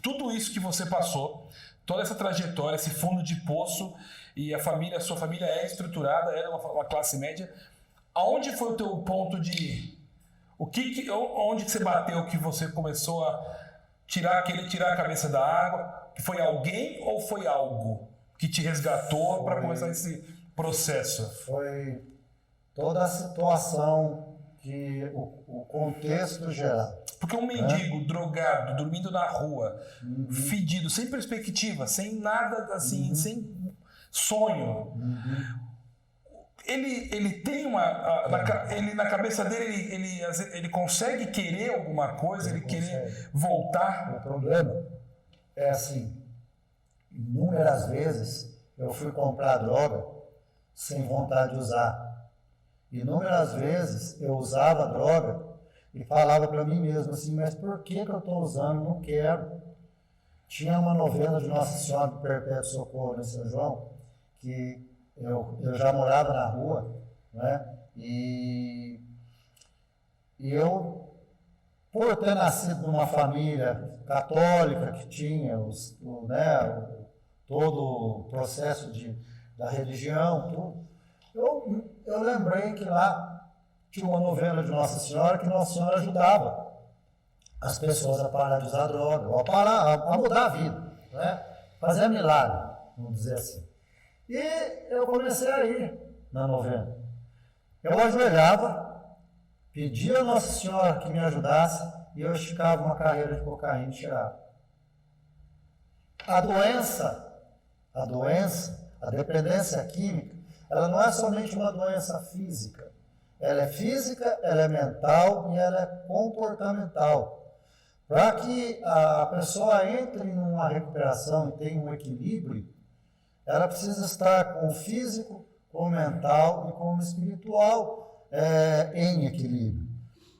tudo isso que você passou, toda essa trajetória, esse fundo de poço, e a sua família é estruturada, era uma classe média. Aonde foi o teu ponto de... onde que você bateu, que você começou a tirar a cabeça da água? Foi alguém ou foi algo que te resgatou para começar esse processo? Foi toda a situação, o contexto geral. Porque um mendigo drogado, dormindo na rua, fedido, sem perspectiva, sem nada assim, sem sonho, ele tem ele na cabeça dele, ele consegue querer alguma coisa, ele querer voltar. O problema é assim, inúmeras vezes eu fui comprar droga sem vontade de usar. Inúmeras vezes eu usava droga e falava para mim mesmo assim, mas por que eu estou usando? Não quero. Tinha uma novena de Nossa Senhora do Perpétuo Socorro em São João, que eu já morava na rua, né? E eu, por ter nascido numa família católica que tinha todo o processo da religião, tudo, eu lembrei que lá tinha uma novena de Nossa Senhora, que Nossa Senhora ajudava as pessoas a parar de usar droga, ou a mudar a vida, né? Fazer milagre, vamos dizer assim. E eu comecei a ir na novena. Eu ajoelhava, pedia a Nossa Senhora que me ajudasse e eu esticava uma carreira de cocaína e tirava. A dependência química, ela não é somente uma doença física. Ela é física, ela é mental e ela é comportamental. Para que a pessoa entre numa recuperação e tenha um equilíbrio, ela precisa estar com o físico, com o mental e com o espiritual em equilíbrio.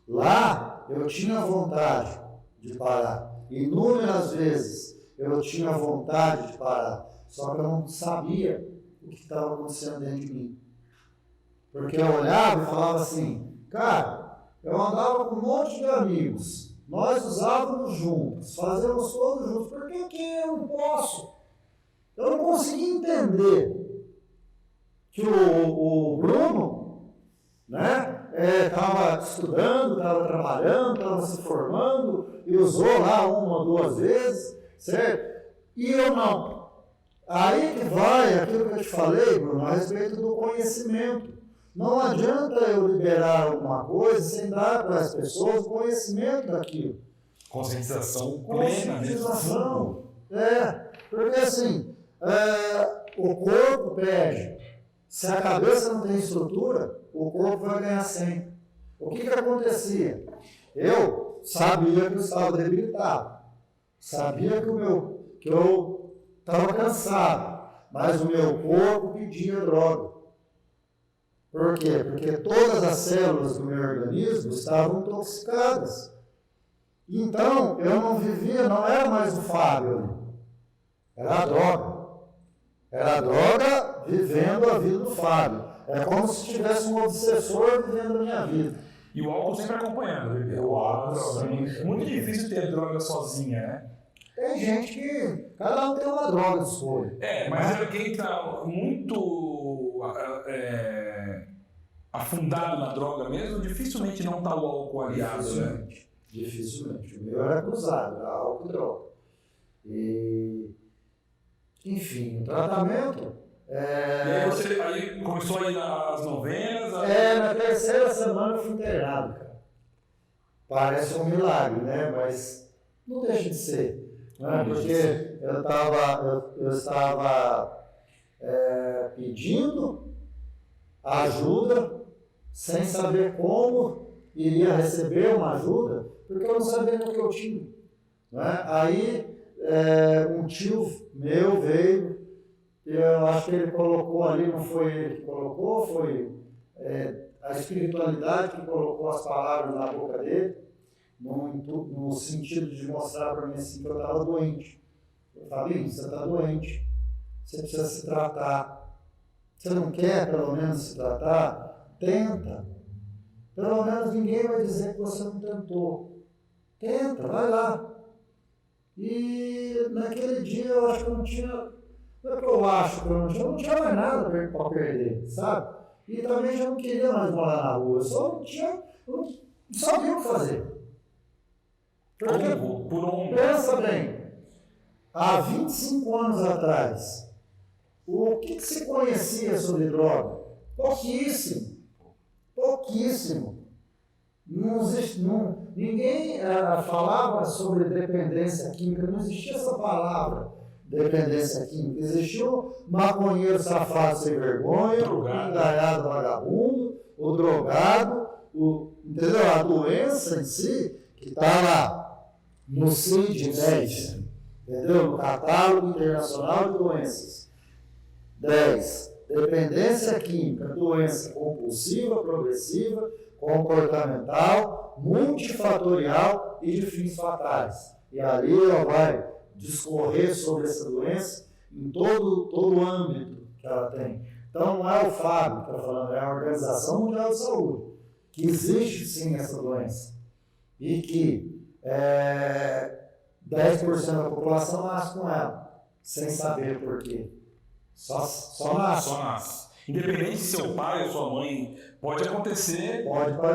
Lá eu tinha vontade de parar. Inúmeras vezes eu tinha vontade de parar. Só que eu não sabia o que estava acontecendo dentro de mim. Porque eu olhava e falava assim, cara, eu andava com um monte de amigos, nós usávamos juntos, fazíamos todos juntos, por que eu não posso? Eu não conseguia entender que o Bruno, né, estava estudando, estava trabalhando, estava se formando e usou lá uma ou duas vezes, certo? E eu não. Aí que vai aquilo que eu te falei, Bruno, a respeito do conhecimento. Não adianta eu liberar alguma coisa sem dar para as pessoas o conhecimento daquilo. Conscientização plena. Conscientização. Porque assim, o corpo pede. Se a cabeça não tem estrutura, o corpo vai ganhar sempre. O que acontecia? Eu sabia que eu estava debilitado, sabia que eu estava cansado, mas o meu corpo pedia droga. Por quê? Porque todas as células do meu organismo estavam intoxicadas. Então, eu não vivia, não era mais o Fábio, era a droga. Era a droga vivendo a vida do Fábio. É como se tivesse um obsessor vivendo a minha vida. E o álcool sempre acompanhando. O álcool, é muito difícil ter droga sozinha, né? Tem gente que, cada um tem uma droga de escolha. Mas quem está muito afundado na droga mesmo, dificilmente não está o álcool aliado, né? Dificilmente. O meu era cruzado, era álcool e droga. Enfim, o tratamento... E aí você começou a ir nas novenas? Na terceira semana eu fui internado, cara. Parece um milagre, né? Mas não deixa de ser. Né? Porque eu estava pedindo ajuda sem saber como iria receber uma ajuda, porque eu não sabia nem o que eu tinha. Né? Aí um tio meu veio, eu acho que ele colocou ali, não foi ele que colocou, foi a espiritualidade que colocou as palavras na boca dele, no sentido de mostrar para mim assim, que eu estava doente. Eu falei, você está doente, você precisa se tratar. Você não quer pelo menos se tratar? Tenta. Pelo menos ninguém vai dizer que você não tentou. Tenta, vai lá. E naquele dia eu acho que eu não tinha... Não é que eu acho que eu não tinha mais nada para perder, sabe? E também já não queria mais morar na rua. Eu só não sabia o que fazer. Porque, pensa bem, há 25 anos atrás, o que se conhecia sobre droga? Pouquíssimo. Pouquíssimo. Ninguém falava sobre dependência química, não existia essa palavra, dependência química. Existia o maconheiro safado sem vergonha, o engaiado vagabundo, o drogado, entendeu? A doença em si, que está lá no CID-10, entendeu? No Catálogo Internacional de Doenças. 10. Dependência química, doença compulsiva, progressiva, comportamental, multifatorial e de fins fatais. E ali ela vai discorrer sobre essa doença em todo o âmbito que ela tem. Então não é o Fábio que está falando, é a Organização Mundial de Saúde, que existe sim essa doença. E que 10% da população nasce com ela, sem saber por quê. Só nasce. Independente se seu pai ou sua mãe, pode acontecer,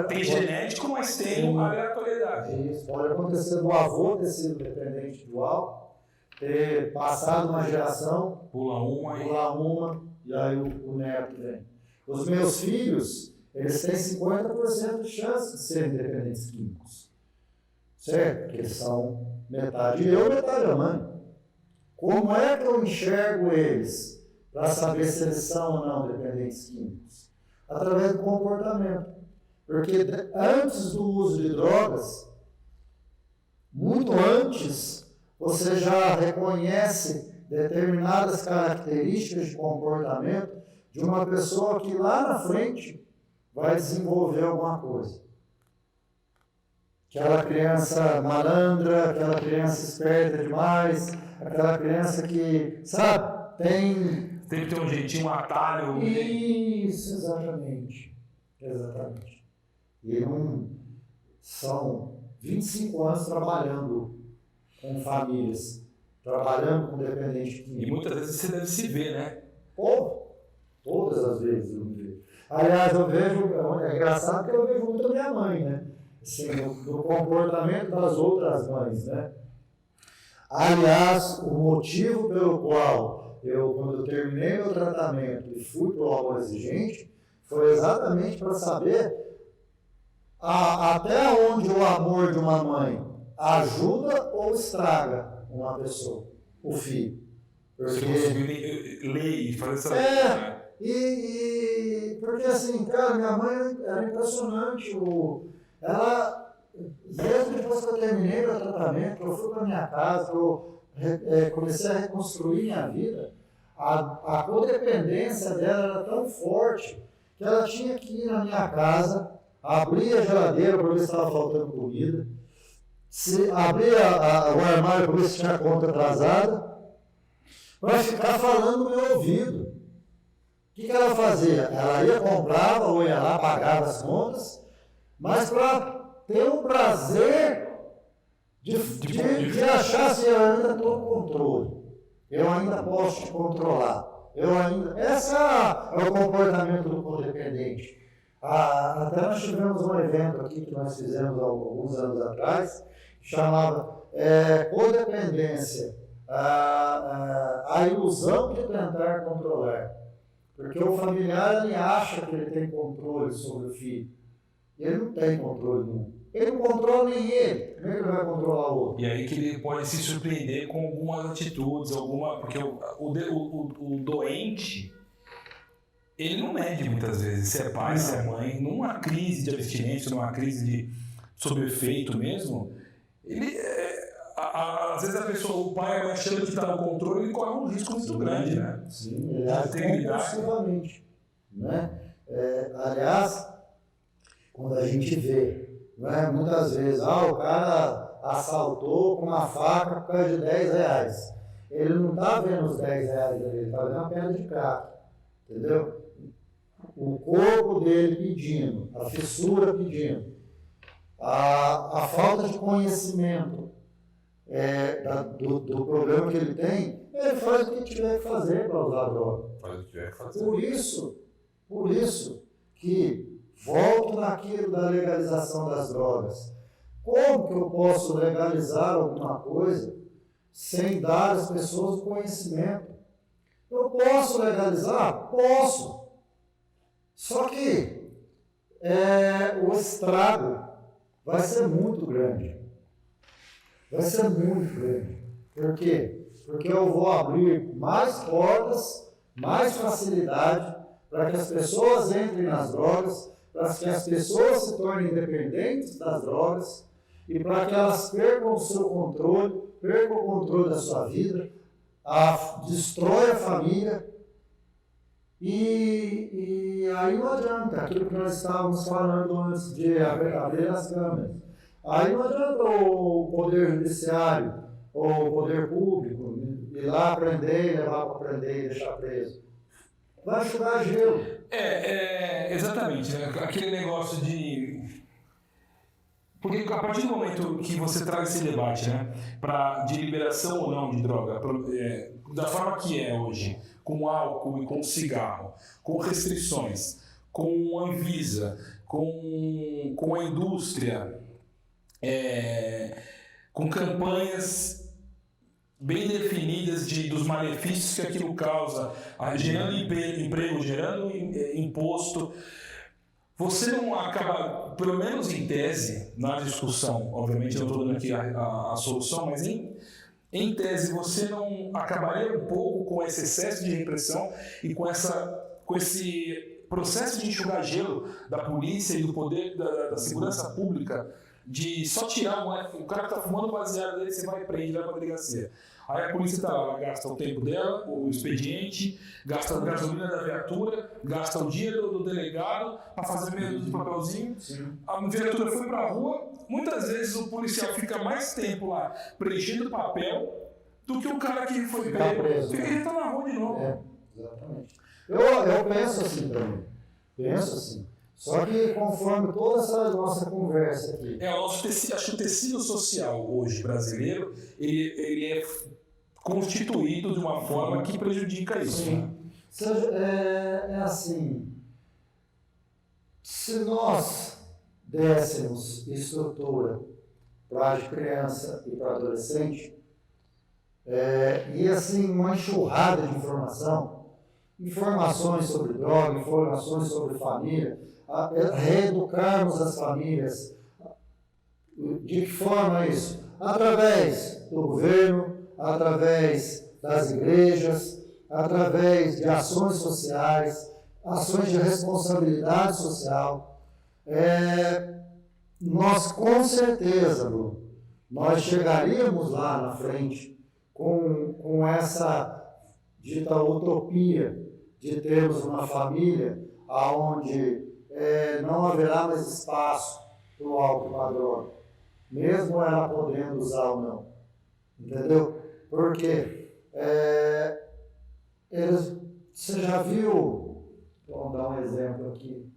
tem genético, mas tem uma aleatoriedade. Isso, pode acontecer do avô ter sido dependente do álcool, ter passado uma geração, pula uma e aí o neto vem. Os meus filhos, eles têm 50% de chance de serem dependentes químicos. Certo? Porque eles são metade eu, metade a mãe. Como é que eu enxergo eles para saber se eles são ou não dependentes químicos? Através do comportamento. Porque antes do uso de drogas, muito antes, você já reconhece determinadas características de comportamento de uma pessoa que lá na frente vai desenvolver alguma coisa. Aquela criança malandra, aquela criança esperta demais, aquela criança que, sabe, tem que ter um jeitinho, um atalho. Isso, exatamente. E são 25 anos trabalhando com famílias, trabalhando com dependente químico. E muitas vezes você deve se ver, né? Todas as vezes eu me vejo. Aliás, é engraçado que eu vejo muito a minha mãe, né? Assim, do comportamento das outras mães, né? Aliás, o motivo pelo qual quando eu terminei meu tratamento e fui para o amor exigente, foi exatamente para saber até onde o amor de uma mãe ajuda ou estraga uma pessoa, o filho. Porque você conseguiu ler e fazer essa... Porque assim, cara, minha mãe era impressionante. Ela, mesmo depois que eu terminei meu tratamento, que eu fui para minha casa, que eu comecei a reconstruir minha vida, a codependência dela era tão forte que ela tinha que ir na minha casa, abrir a geladeira para ver se estava faltando comida, abrir o armário para ver se tinha conta atrasada, para ficar falando no meu ouvido. O que ela fazia? Ela ia, comprava ou ia lá, pagava as contas, mas para ter o prazer de achar se eu ainda estou no controle. Eu ainda posso te controlar. Esse é o comportamento do codependente. Até nós tivemos um evento aqui que nós fizemos alguns anos atrás, que chamava Codependência, a ilusão de tentar controlar. Porque o familiar ele acha que ele tem controle sobre o filho. E ele não tem controle nenhum. Ele não controla nem ele. Como é que ele vai controlar o outro? E aí que ele pode se surpreender com algumas atitudes, porque o doente, ele não mede muitas vezes se é pai, se é mãe. Numa crise de abstinência, numa crise de sob efeito mesmo, às vezes o pai vai achando que está no controle, ele corre um risco muito grande, né? Sim, ele age compulsivamente, né? Aliás, quando a gente vê, né, muitas vezes, o cara assaltou com uma faca por causa de 10 reais. Ele não está vendo os 10 reais dele, ele está vendo a pedra de crack, entendeu? O corpo dele pedindo, a fissura pedindo, a falta de conhecimento do problema que ele tem, ele faz o que tiver que fazer para usar a droga. Faz o que tiver que fazer. Por isso que volto naquilo da legalização das drogas. Como que eu posso legalizar alguma coisa sem dar às pessoas o conhecimento? Eu posso legalizar? Posso. Só que o estrago vai ser muito grande. Vai ser muito grande. Por quê? Porque eu vou abrir mais portas, mais facilidade para que as pessoas entrem nas drogas, para que as pessoas se tornem independentes das drogas e para que elas percam o seu controle, percam o controle da sua vida, destrói a família. E aí não adianta aquilo que nós estávamos falando antes de abrir as câmeras. Aí não adianta o poder judiciário ou o poder público ir lá prender, levar para prender e deixar preso. Vai enxugar gelo. Exatamente. Né? Aquele negócio de... Porque a partir do momento que você traz esse debate, né, de liberação ou não de droga, da forma que é hoje, com álcool e com cigarro, com restrições, com a Anvisa, com a indústria, com campanhas bem definidas dos malefícios que aquilo causa, gerando emprego, gerando imposto, você não acaba, pelo menos em tese, na discussão, obviamente eu não estou dando aqui a solução, mas em tese você não acabaria um pouco com esse excesso de repressão e com esse processo de enxugar gelo da polícia e do poder da segurança pública, de só tirar o cara que está fumando baseado dele, você vai e prende, leva para a delegacia. Aí a polícia está lá, ela gasta o tempo dela, o expediente, gasta a gasolina da viatura, gasta o dia do delegado para fazer meio de papelzinho. Sim. A viatura foi para a rua, muitas vezes o policial fica mais tempo lá preenchendo papel do que o cara que foi preso. Ele está na rua de novo. Exatamente. Eu penso assim também. Penso assim. Só que conforme toda essa nossa conversa aqui... Acho que o tecido social hoje brasileiro, ele é constituído de uma forma que prejudica isso. Sim. É assim, se nós dessemos estrutura para a criança e para o adolescente, e assim uma enxurrada de informações sobre droga, informações sobre família, reeducarmos as famílias. De que forma isso? Através do governo, através das igrejas, através de ações sociais, ações de responsabilidade social. Nós, com certeza, Bruno, nós chegaríamos lá na frente com essa dita utopia de termos uma família onde não haverá mais espaço para o álcool e para a droga, mesmo ela podendo usar ou não. Entendeu? Porque você já viu, vamos dar um exemplo aqui,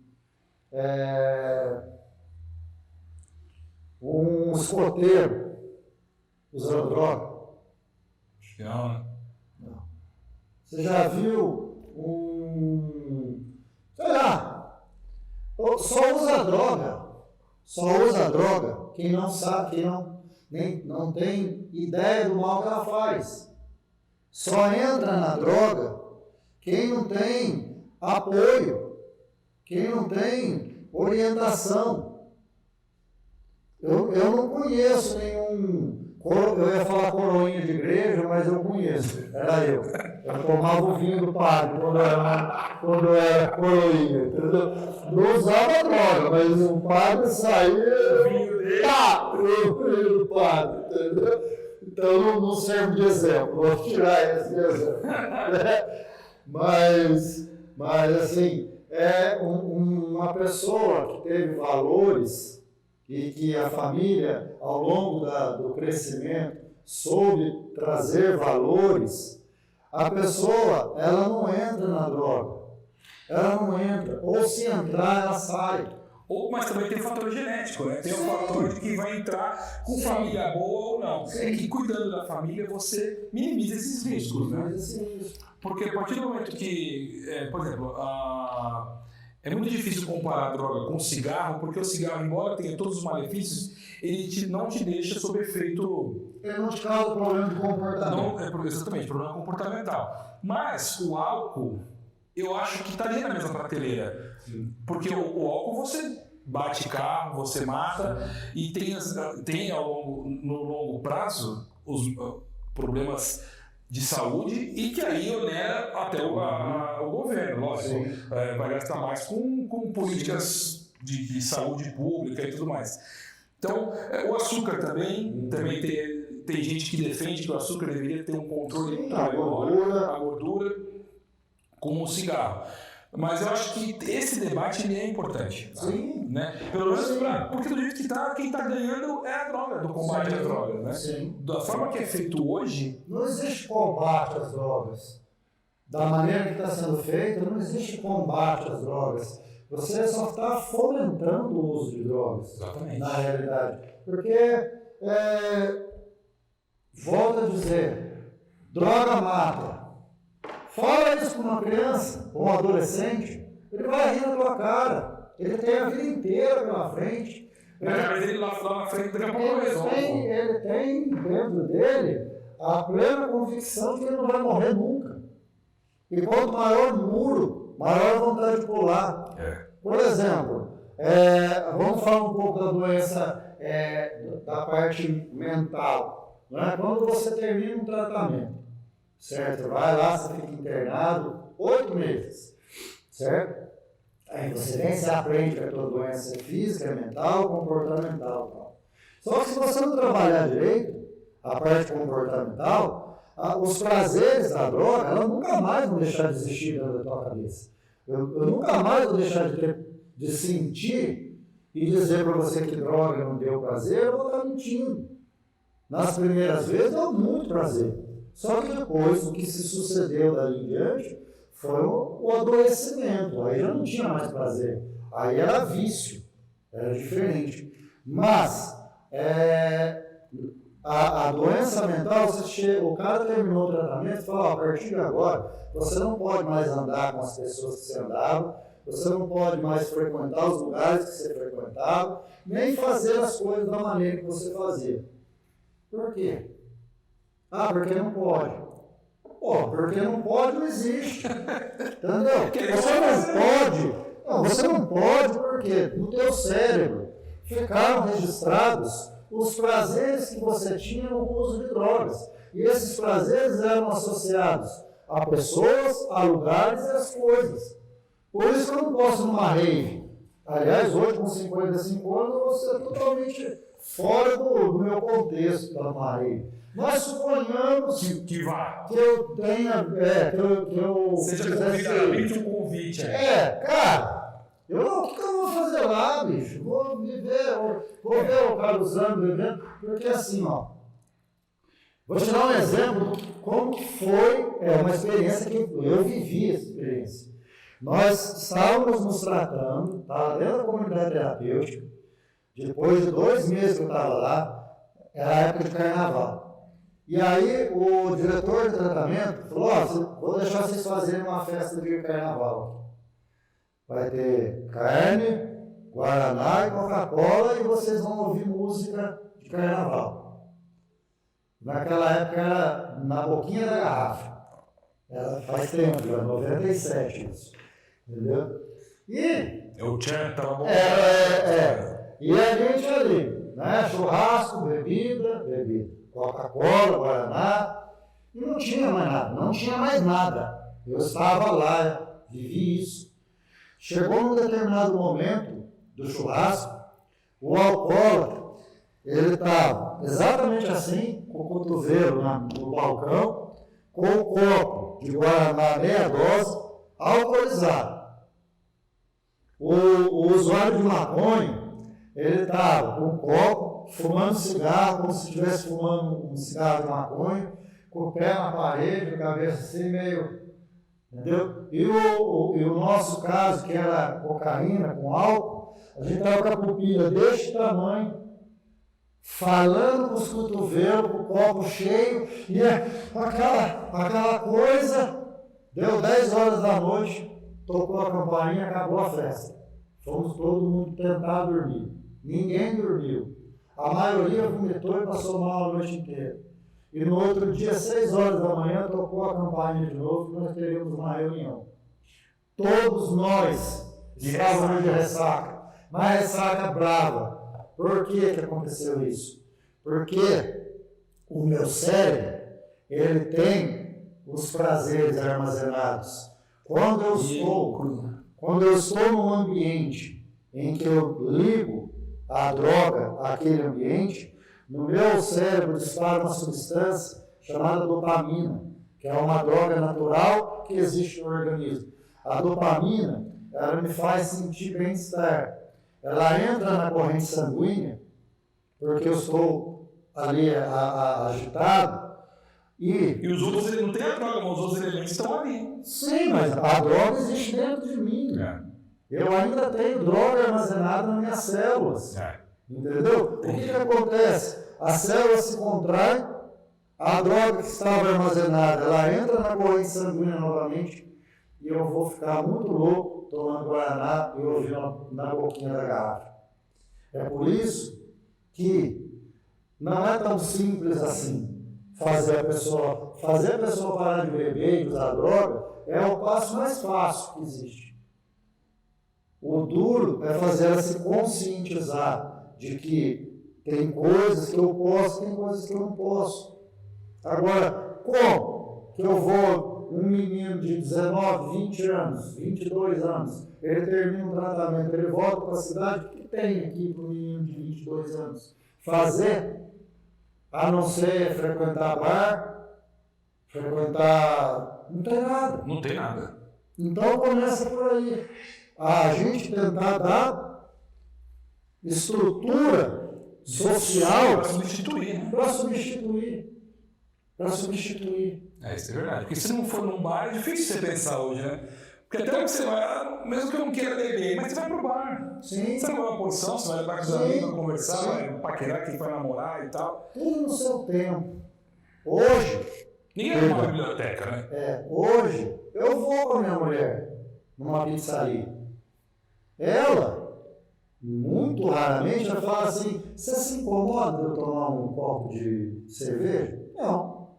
um escoteiro usando droga? Não, né? Não. Você já viu sei lá, só usa droga quem não sabe, quem não tem ideia do mal que ela faz. Só entra na droga quem não tem apoio, quem não tem orientação. Eu não conheço nenhum, eu ia falar coroinha de igreja, mas eu conheço, era eu. Eu tomava o vinho do padre quando eu era coroinha, entendeu? Não usava droga, mas o padre saía, o vinho do padre, entendeu? Então não serve de exemplo, vou tirar esse de exemplo. Mas assim, uma pessoa que teve valores e que a família, ao longo do crescimento, soube trazer valores, a pessoa, ela não entra na droga. Ela não entra. Ou se entrar, ela sai. Mas também tem o fator genético, né? Tem o fator de que vai entrar com família boa ou não. É que cuidando da família, você minimiza esses riscos, né? Porque a partir do momento que, por exemplo, é muito difícil comparar a droga com o cigarro, porque o cigarro, embora tenha todos os malefícios, ele não te deixa sob efeito... Ele não te causa problema de comportamento. Não, exatamente, problema comportamental. Mas o álcool, eu acho que está ali na mesma prateleira. Porque o álcool você bate carro, você mata, e tem no longo prazo os problemas de saúde e que aí onera até o governo, lógico. Vai gastar mais com políticas de saúde pública e tudo mais. Então, o açúcar também tem gente que defende que o açúcar deveria ter um controle maior, a gordura, como o cigarro. Mas eu acho que esse debate ele é importante. Sim. Né? Pelo menos porque do jeito que está, quem está ganhando é a droga, do combate às drogas. Né? Sim. Da forma que é feito hoje... Não existe combate às drogas. Da maneira que está sendo feito, não existe combate às drogas. Você só está fomentando o uso de drogas. Exatamente. Na realidade. Porque, volto a dizer, droga mata. Fala isso para uma criança, ou um adolescente, ele vai rir na tua cara. Ele tem a vida inteira pela frente. Mas ele lá na frente daqui a pouco ele tem dentro dele a plena convicção de que ele não vai morrer nunca. E quanto maior o muro, maior a vontade de pular. Por exemplo, vamos falar um pouco da doença da parte mental. Não é? Quando você termina um tratamento, certo? Vai lá, você fica internado 8 meses, certo? Aí você nem se aprende que a tua doença é física, mental, comportamental. Tal. Só que se você não trabalhar direito, a parte comportamental, os prazeres da droga, ela nunca mais vão deixar de existir dentro da tua cabeça. Eu nunca mais vou deixar de sentir e dizer para você que droga não deu prazer, eu vou estar mentindo. Nas primeiras vezes deu muito prazer. Só que depois, o que se sucedeu dali em diante, foi o adoecimento. Aí já não tinha mais prazer. Aí era vício. Era diferente. Mas, a doença mental, o cara terminou o tratamento e falou, a partir de agora, você não pode mais andar com as pessoas que você andava, você não pode mais frequentar os lugares que você frequentava, nem fazer as coisas da maneira que você fazia. Por quê? Porque não pode. Porque não pode, não existe. Entendeu? Você não pode porque no teu cérebro ficaram registrados os prazeres que você tinha no uso de drogas. E esses prazeres eram associados a pessoas, a lugares e as coisas. Por isso que eu não posso numa rave. Aliás, hoje com 55 anos, eu vou ser totalmente fora do meu contexto para uma rave. Nós suponhamos que vá. Que eu tenha, que eu seja convidado, um convite. Cara, o que eu vou fazer lá, bicho? Vou ver o Carlos Zando vivendo, porque assim, ó, vou te dar um exemplo de como foi uma experiência que eu vivi, essa experiência. Nós estávamos nos tratando, estava dentro da comunidade terapêutica, depois de 2 meses que eu estava lá, era a época de carnaval. E aí o diretor de tratamento falou, vou deixar vocês fazerem uma festa de carnaval. Vai ter carne, guaraná e Coca-Cola e vocês vão ouvir música de carnaval. Naquela época era na boquinha da garrafa. Faz tempo, era 97 isso. Entendeu? E... O Tchan tava bom. E a gente ali, né? Churrasco, bebida. Coca-Cola, Guaraná, e não tinha mais nada, não tinha mais nada. Eu estava lá, vivi isso. Chegou num determinado momento do churrasco, o alcoólatra, ele estava exatamente assim, com o cotovelo no balcão, com o copo de Guaraná meia dose, alcoolizado. O usuário de maconha, ele estava com o copo, fumando cigarro, como se estivesse fumando um cigarro de maconha, com o pé na parede, a cabeça assim, meio... Entendeu? E o nosso caso, que era cocaína com álcool, a gente estava com a pupila deste tamanho, falando com os cotovelos, com o copo cheio, e aquela coisa, deu 10 horas da noite, tocou a campainha, acabou a festa. Fomos todo mundo tentar dormir. Ninguém dormiu. A maioria vomitou e passou mal a noite inteira. E no outro dia, 6 horas da manhã, tocou a campainha de novo e nós teríamos uma reunião. Todos nós estávamos de ressaca, uma ressaca brava. Por que aconteceu isso? Porque o meu cérebro, ele tem os prazeres armazenados. Quando eu estou num ambiente em que eu ligo a droga àquele ambiente, no meu cérebro dispara uma substância chamada dopamina, que é uma droga natural que existe no organismo. A dopamina, ela me faz sentir bem-estar. Ela entra na corrente sanguínea, porque eu estou ali agitado. E os outros, não tem a droga, mas os outros elementos estão ali. Sim, mas a droga existe dentro de mim. Eu ainda tenho droga armazenada nas minhas células. Entendeu? O que acontece? A célula se contrai, a droga que estava armazenada, ela entra na corrente sanguínea novamente e eu vou ficar muito louco tomando Guaraná e ouvindo na boquinha da garrafa. É por isso que não é tão simples assim fazer a pessoa parar de beber e usar droga é o passo mais fácil que existe. O duro é fazer ela se conscientizar de que tem coisas que eu posso, tem coisas que eu não posso. Agora, como que eu vou, um menino de 19, 20 anos, 22 anos, ele termina um tratamento, ele volta para a cidade, o que tem aqui para um menino de 22 anos? Fazer, a não ser frequentar bar, não tem nada. Não tem nada. Então começa por aí. A gente tentar dar estrutura social para substituir. Isso é verdade. Porque se não for num bar, é difícil você pensar hoje, né? Porque até onde você vai, mesmo que eu não queira beber, mas você vai pro bar. Sim. Você vai uma porção, você vai levar com os amigos, vai conversar, vai paquerar quem vai namorar e tal. Tudo no seu tempo. Hoje... Ninguém vai numa biblioteca, né? Hoje, eu vou com a minha mulher numa pizzaria. Ela, muito raramente, vai falar assim, você se incomoda de eu tomar um copo de cerveja? Não.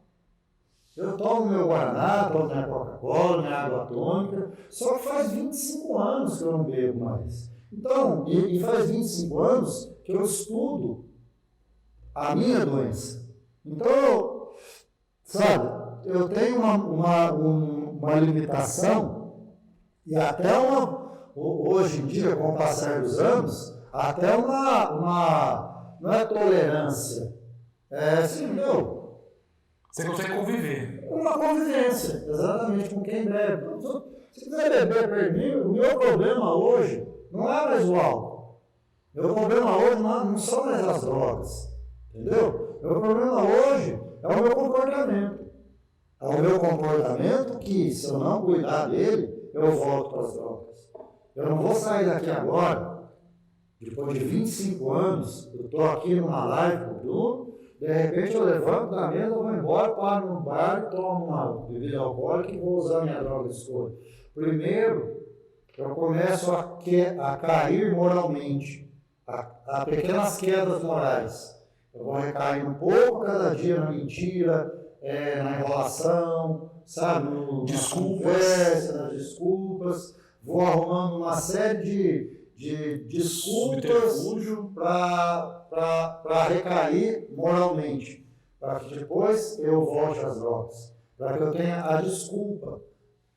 Eu tomo meu Guaraná, tomo minha Coca-Cola, minha água tônica, só que faz 25 anos que eu não bebo mais. Então, e faz 25 anos que eu estudo a minha doença. Então, sabe, eu tenho uma limitação e até hoje em dia, com o passar dos anos, até não é tolerância, é assim, você consegue conviver. Uma convivência, exatamente, com quem bebe. Se quiser beber perto de mim, o meu problema hoje não é mais o álcool. Meu problema hoje não são mais as drogas. Entendeu? Meu problema hoje é o meu comportamento. É o meu comportamento que, se eu não cuidar dele, eu volto para as drogas. Eu não vou sair daqui agora, depois de 25 anos, eu estou aqui numa live com o Bruno, de repente eu levanto da mesa, vou embora, paro no bar e tomo uma bebida alcoólica e vou usar minha droga de escolha. Primeiro, eu começo a cair moralmente, a pequenas quedas morais. Eu vou recair um pouco cada dia na mentira, na enrolação, sabe? Nas desculpas. Vou arrumando uma série de desculpas para recair moralmente. Para que depois eu volte às drogas. Para que eu tenha a desculpa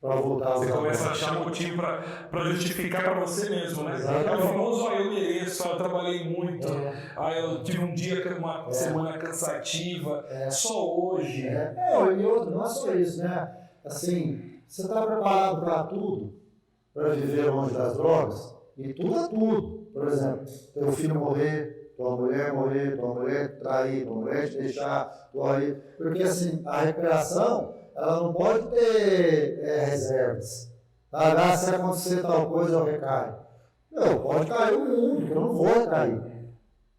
para voltar às drogas. Você começa a achar motivo para justificar para você mesmo, né? Exatamente. É o famoso, eu mereço, eu trabalhei muito, eu tive um dia, uma semana cansativa, só hoje. E outro, não é só isso, né? Assim, você está preparado para tudo, para viver longe das drogas? E tudo é tudo. Por exemplo, teu filho morrer, tua mulher trair, tua mulher te deixar, porque assim, a recreação, ela não pode ter reservas. Se acontecer tal coisa, eu recaio. Pode cair o mundo, eu não vou recair.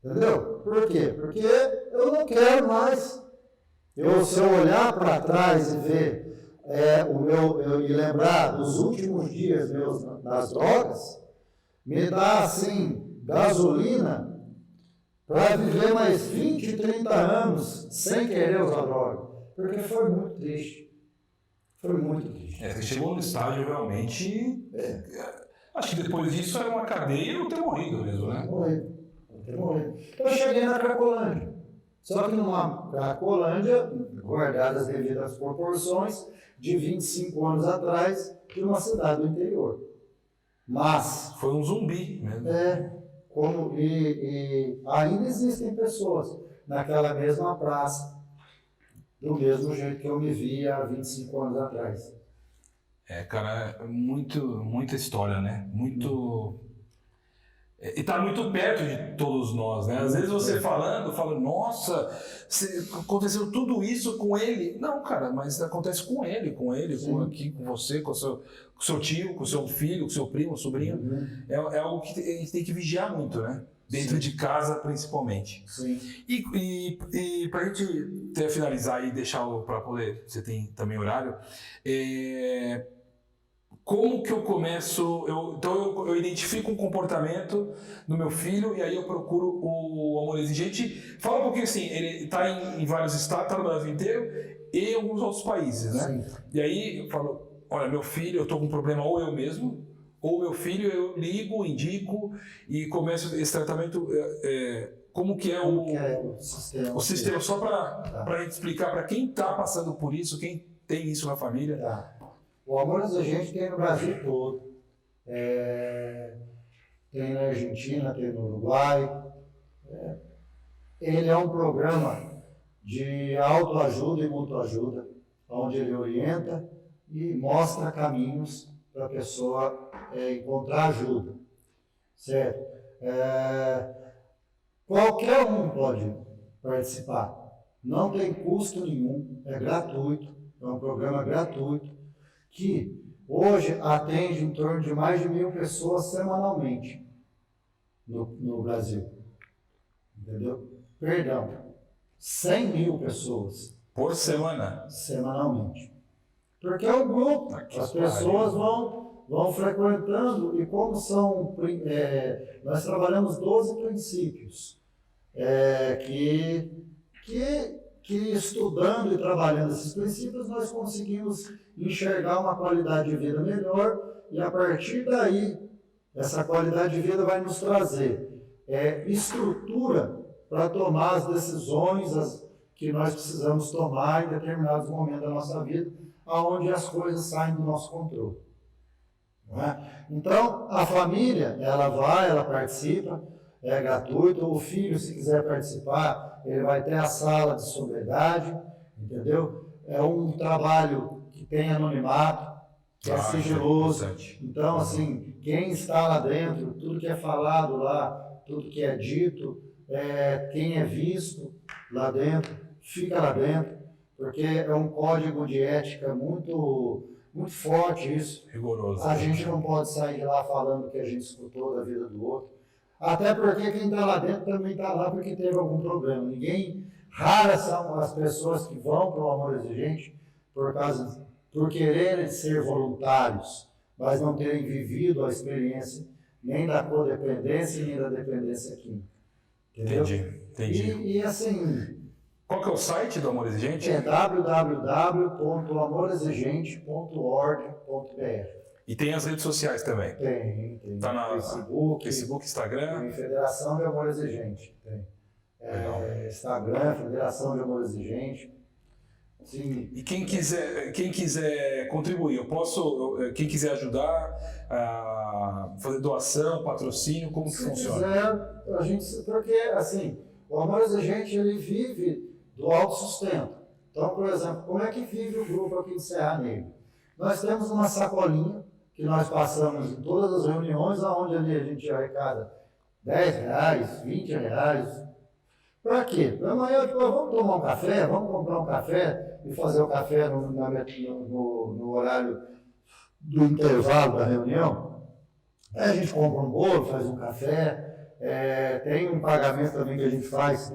Entendeu? Por quê? Porque eu não quero mais. Se eu olhar para trás e ver e lembrar dos últimos dias meus nas drogas, me dá assim gasolina para viver mais 20, 30 anos sem querer usar droga. Porque foi muito triste. Foi muito triste. Você chegou no estágio realmente. Acho que depois disso era uma cadeia e eu ter morrido mesmo, né? Morrido. Eu cheguei na Cracolândia. Só que numa Cracolândia, guardadas as devidas proporções, de 25 anos atrás, de uma cidade do interior. Mas. Foi um zumbi mesmo. E ainda existem pessoas naquela mesma praça, do mesmo jeito que eu me via há 25 anos atrás. Cara, muita história, né? E tá muito perto de todos nós, né? Às vezes você fala, nossa, aconteceu tudo isso com ele. Não, cara, mas acontece com ele, aqui, com você, com o seu tio, com o seu filho, com o seu primo, sobrinho. É algo que a gente tem que vigiar muito, né? Dentro de casa, principalmente. Sim. E pra gente finalizar e deixar para poder, você tem também horário, como que eu começo? Então eu identifico um comportamento no meu filho e aí eu procuro o amor exigente. Fala um pouquinho assim, ele está em vários estados, está no Brasil inteiro e em alguns outros países, né? Sim. E aí eu falo, olha, meu filho, eu estou com um problema ou eu mesmo, ou meu filho, eu ligo, indico e começo esse tratamento. Como que é o sistema? Só para a gente explicar para quem está passando por isso, quem tem isso na família. Tá. O amor exigente tem no Brasil todo. Tem na Argentina, tem no Uruguai. Ele é um programa de autoajuda e mutuajuda, onde ele orienta e mostra caminhos para a pessoa encontrar ajuda. Certo? Qualquer um pode participar. Não tem custo nenhum, é gratuito, é um programa gratuito, que hoje atende em torno de mais de 1.000 pessoas semanalmente no Brasil. Entendeu? Perdão, 100.000 pessoas. Por semana? Semanalmente. Porque é um grupo, as pessoas vão frequentando, e como nós trabalhamos 12 princípios, que estudando e trabalhando esses princípios, nós conseguimos enxergar uma qualidade de vida melhor, e a partir daí, essa qualidade de vida vai nos trazer estrutura para tomar as decisões que nós precisamos tomar em determinados momentos da nossa vida, onde as coisas saem do nosso controle. Não é? Então, a família, ela vai, ela participa, é gratuito. O filho, se quiser participar, ele vai ter a sala de sobriedade, entendeu? É um trabalho que tem anonimato, que é sigiloso. Então, assim, quem está lá dentro, tudo que é falado lá, tudo que é dito, quem é visto lá dentro, fica lá dentro, porque é um código de ética muito, muito forte isso. Rigoroso. A gente não pode sair de lá falando que a gente escutou da vida do outro. Até porque quem está lá dentro também está lá porque teve algum problema. Raras são as pessoas que vão para o amor exigente por quererem ser voluntários, mas não terem vivido a experiência nem da codependência nem da dependência química. Entendeu? Entendi. E assim... Qual que é o site do Amor Exigente? É www.amorexigente.org.br. E tem as redes sociais também? Tem. Tá na Facebook, Instagram? Tem Federação de Amor Exigente. Tem. Instagram, Federação de Amor Exigente. Sim. E quem quiser contribuir, quem quiser ajudar a fazer doação, patrocínio, como que funciona? Porque assim, o Amor Exigente, ele vive do autossustento. Então, por exemplo, como é que vive o grupo aqui de Serra Negra? Nós temos uma sacolinha que nós passamos em todas as reuniões, onde ali a gente arrecada R$10, R$20. Para quê? Para amanhã, vamos tomar um café, vamos comprar um café e fazer o café no horário do intervalo da reunião. Aí a gente compra um bolo, faz um café, tem um pagamento também que a gente faz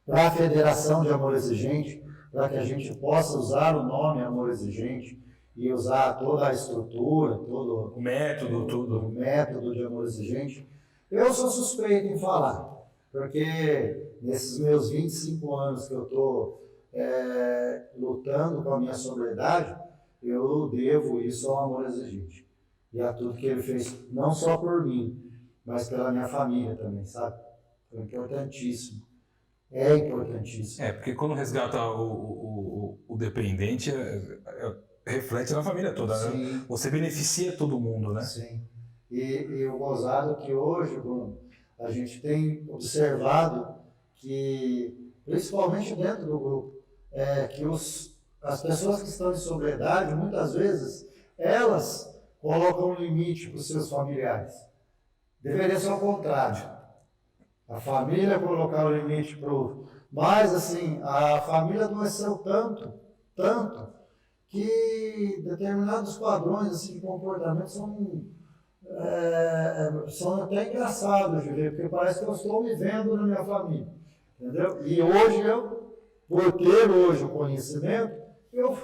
para a Federação de Amor Exigente, para que a gente possa usar o nome Amor Exigente e usar toda a estrutura, todo o método, tudo. O método de Amor Exigente. Eu sou suspeito em falar, porque nesses meus 25 anos que eu estou lutando com a minha sobriedade, eu devo isso ao Amor Exigente. E a tudo que ele fez, não só por mim, mas pela minha família também, sabe? Foi importantíssimo. É importantíssimo. Porque quando resgata o dependente, reflete na família toda, né? Você beneficia todo mundo, né? Sim. E o gozado que hoje, Bruno, a gente tem observado que, principalmente dentro do grupo, que as pessoas que estão em sobriedade, muitas vezes, elas colocam um limite para os seus familiares. Deveria ser ao contrário. A família colocar o limite para o... Mas, assim, a família adoeceu tanto, que determinados padrões assim, de comportamento são até engraçados de ver, porque parece que eu estou me vendo na minha família. Entendeu? E hoje, por ter hoje o conhecimento, eu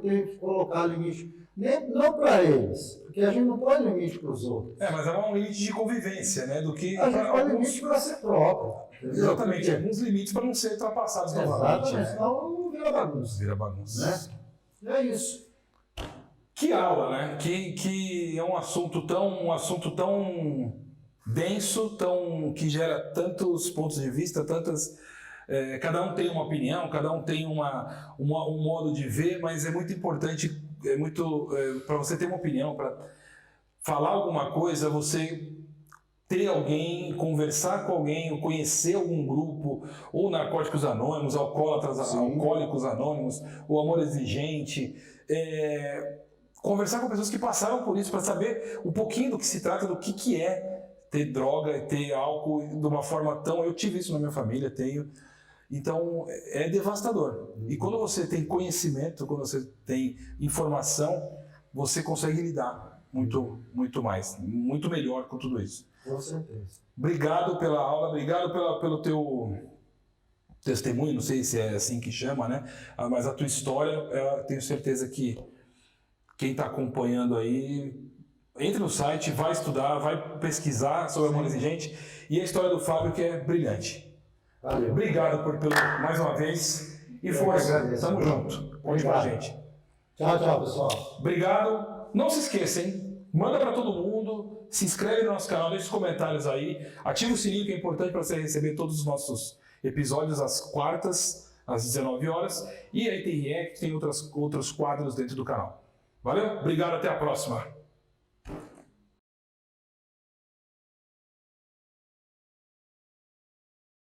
tenho que colocar limite. Não para eles, porque a gente não põe limite para os outros. Mas é um limite de convivência, né? Do que a gente põe limite para si próprio. Entendeu? Exatamente, alguns limites para não ser ultrapassados novamente. Exatamente, senão vira bagunça. Vira bagunça. Né? É isso. Que aula, né? Que é um assunto tão denso, que gera tantos pontos de vista, tantas... cada um tem uma opinião, cada um tem um modo de ver, mas é muito importante, para você ter uma opinião, para falar alguma coisa, você ter alguém, conversar com alguém, ou conhecer algum grupo, ou Narcóticos Anônimos, Alcoólicos Anônimos, o Amor Exigente, conversar com pessoas que passaram por isso, para saber um pouquinho do que se trata, do que é ter droga, ter álcool de uma forma tão... Eu tive isso na minha família, tenho... Então, é devastador. E quando você tem conhecimento, quando você tem informação, você consegue lidar muito mais, muito melhor com tudo isso. Com certeza. Obrigado pela aula, obrigado pelo teu testemunho, não sei se é assim que chama, né? Mas a tua história, eu tenho certeza que quem está acompanhando aí, entre no site, vai estudar, vai pesquisar sobre o Amor Exigente e a história do Fábio, que é brilhante. Valeu. Obrigado mais uma vez e força. Tamo junto. Conte com a gente. Tchau, pessoal. Obrigado. Não se esqueça, hein? Manda para todo mundo. Se inscreve no nosso canal, deixa os comentários aí. Ativa o sininho que é importante para você receber todos os nossos Episódios às quartas, às 19 horas. E aí tem react, tem outros quadros dentro do canal. Valeu? Obrigado, até a próxima.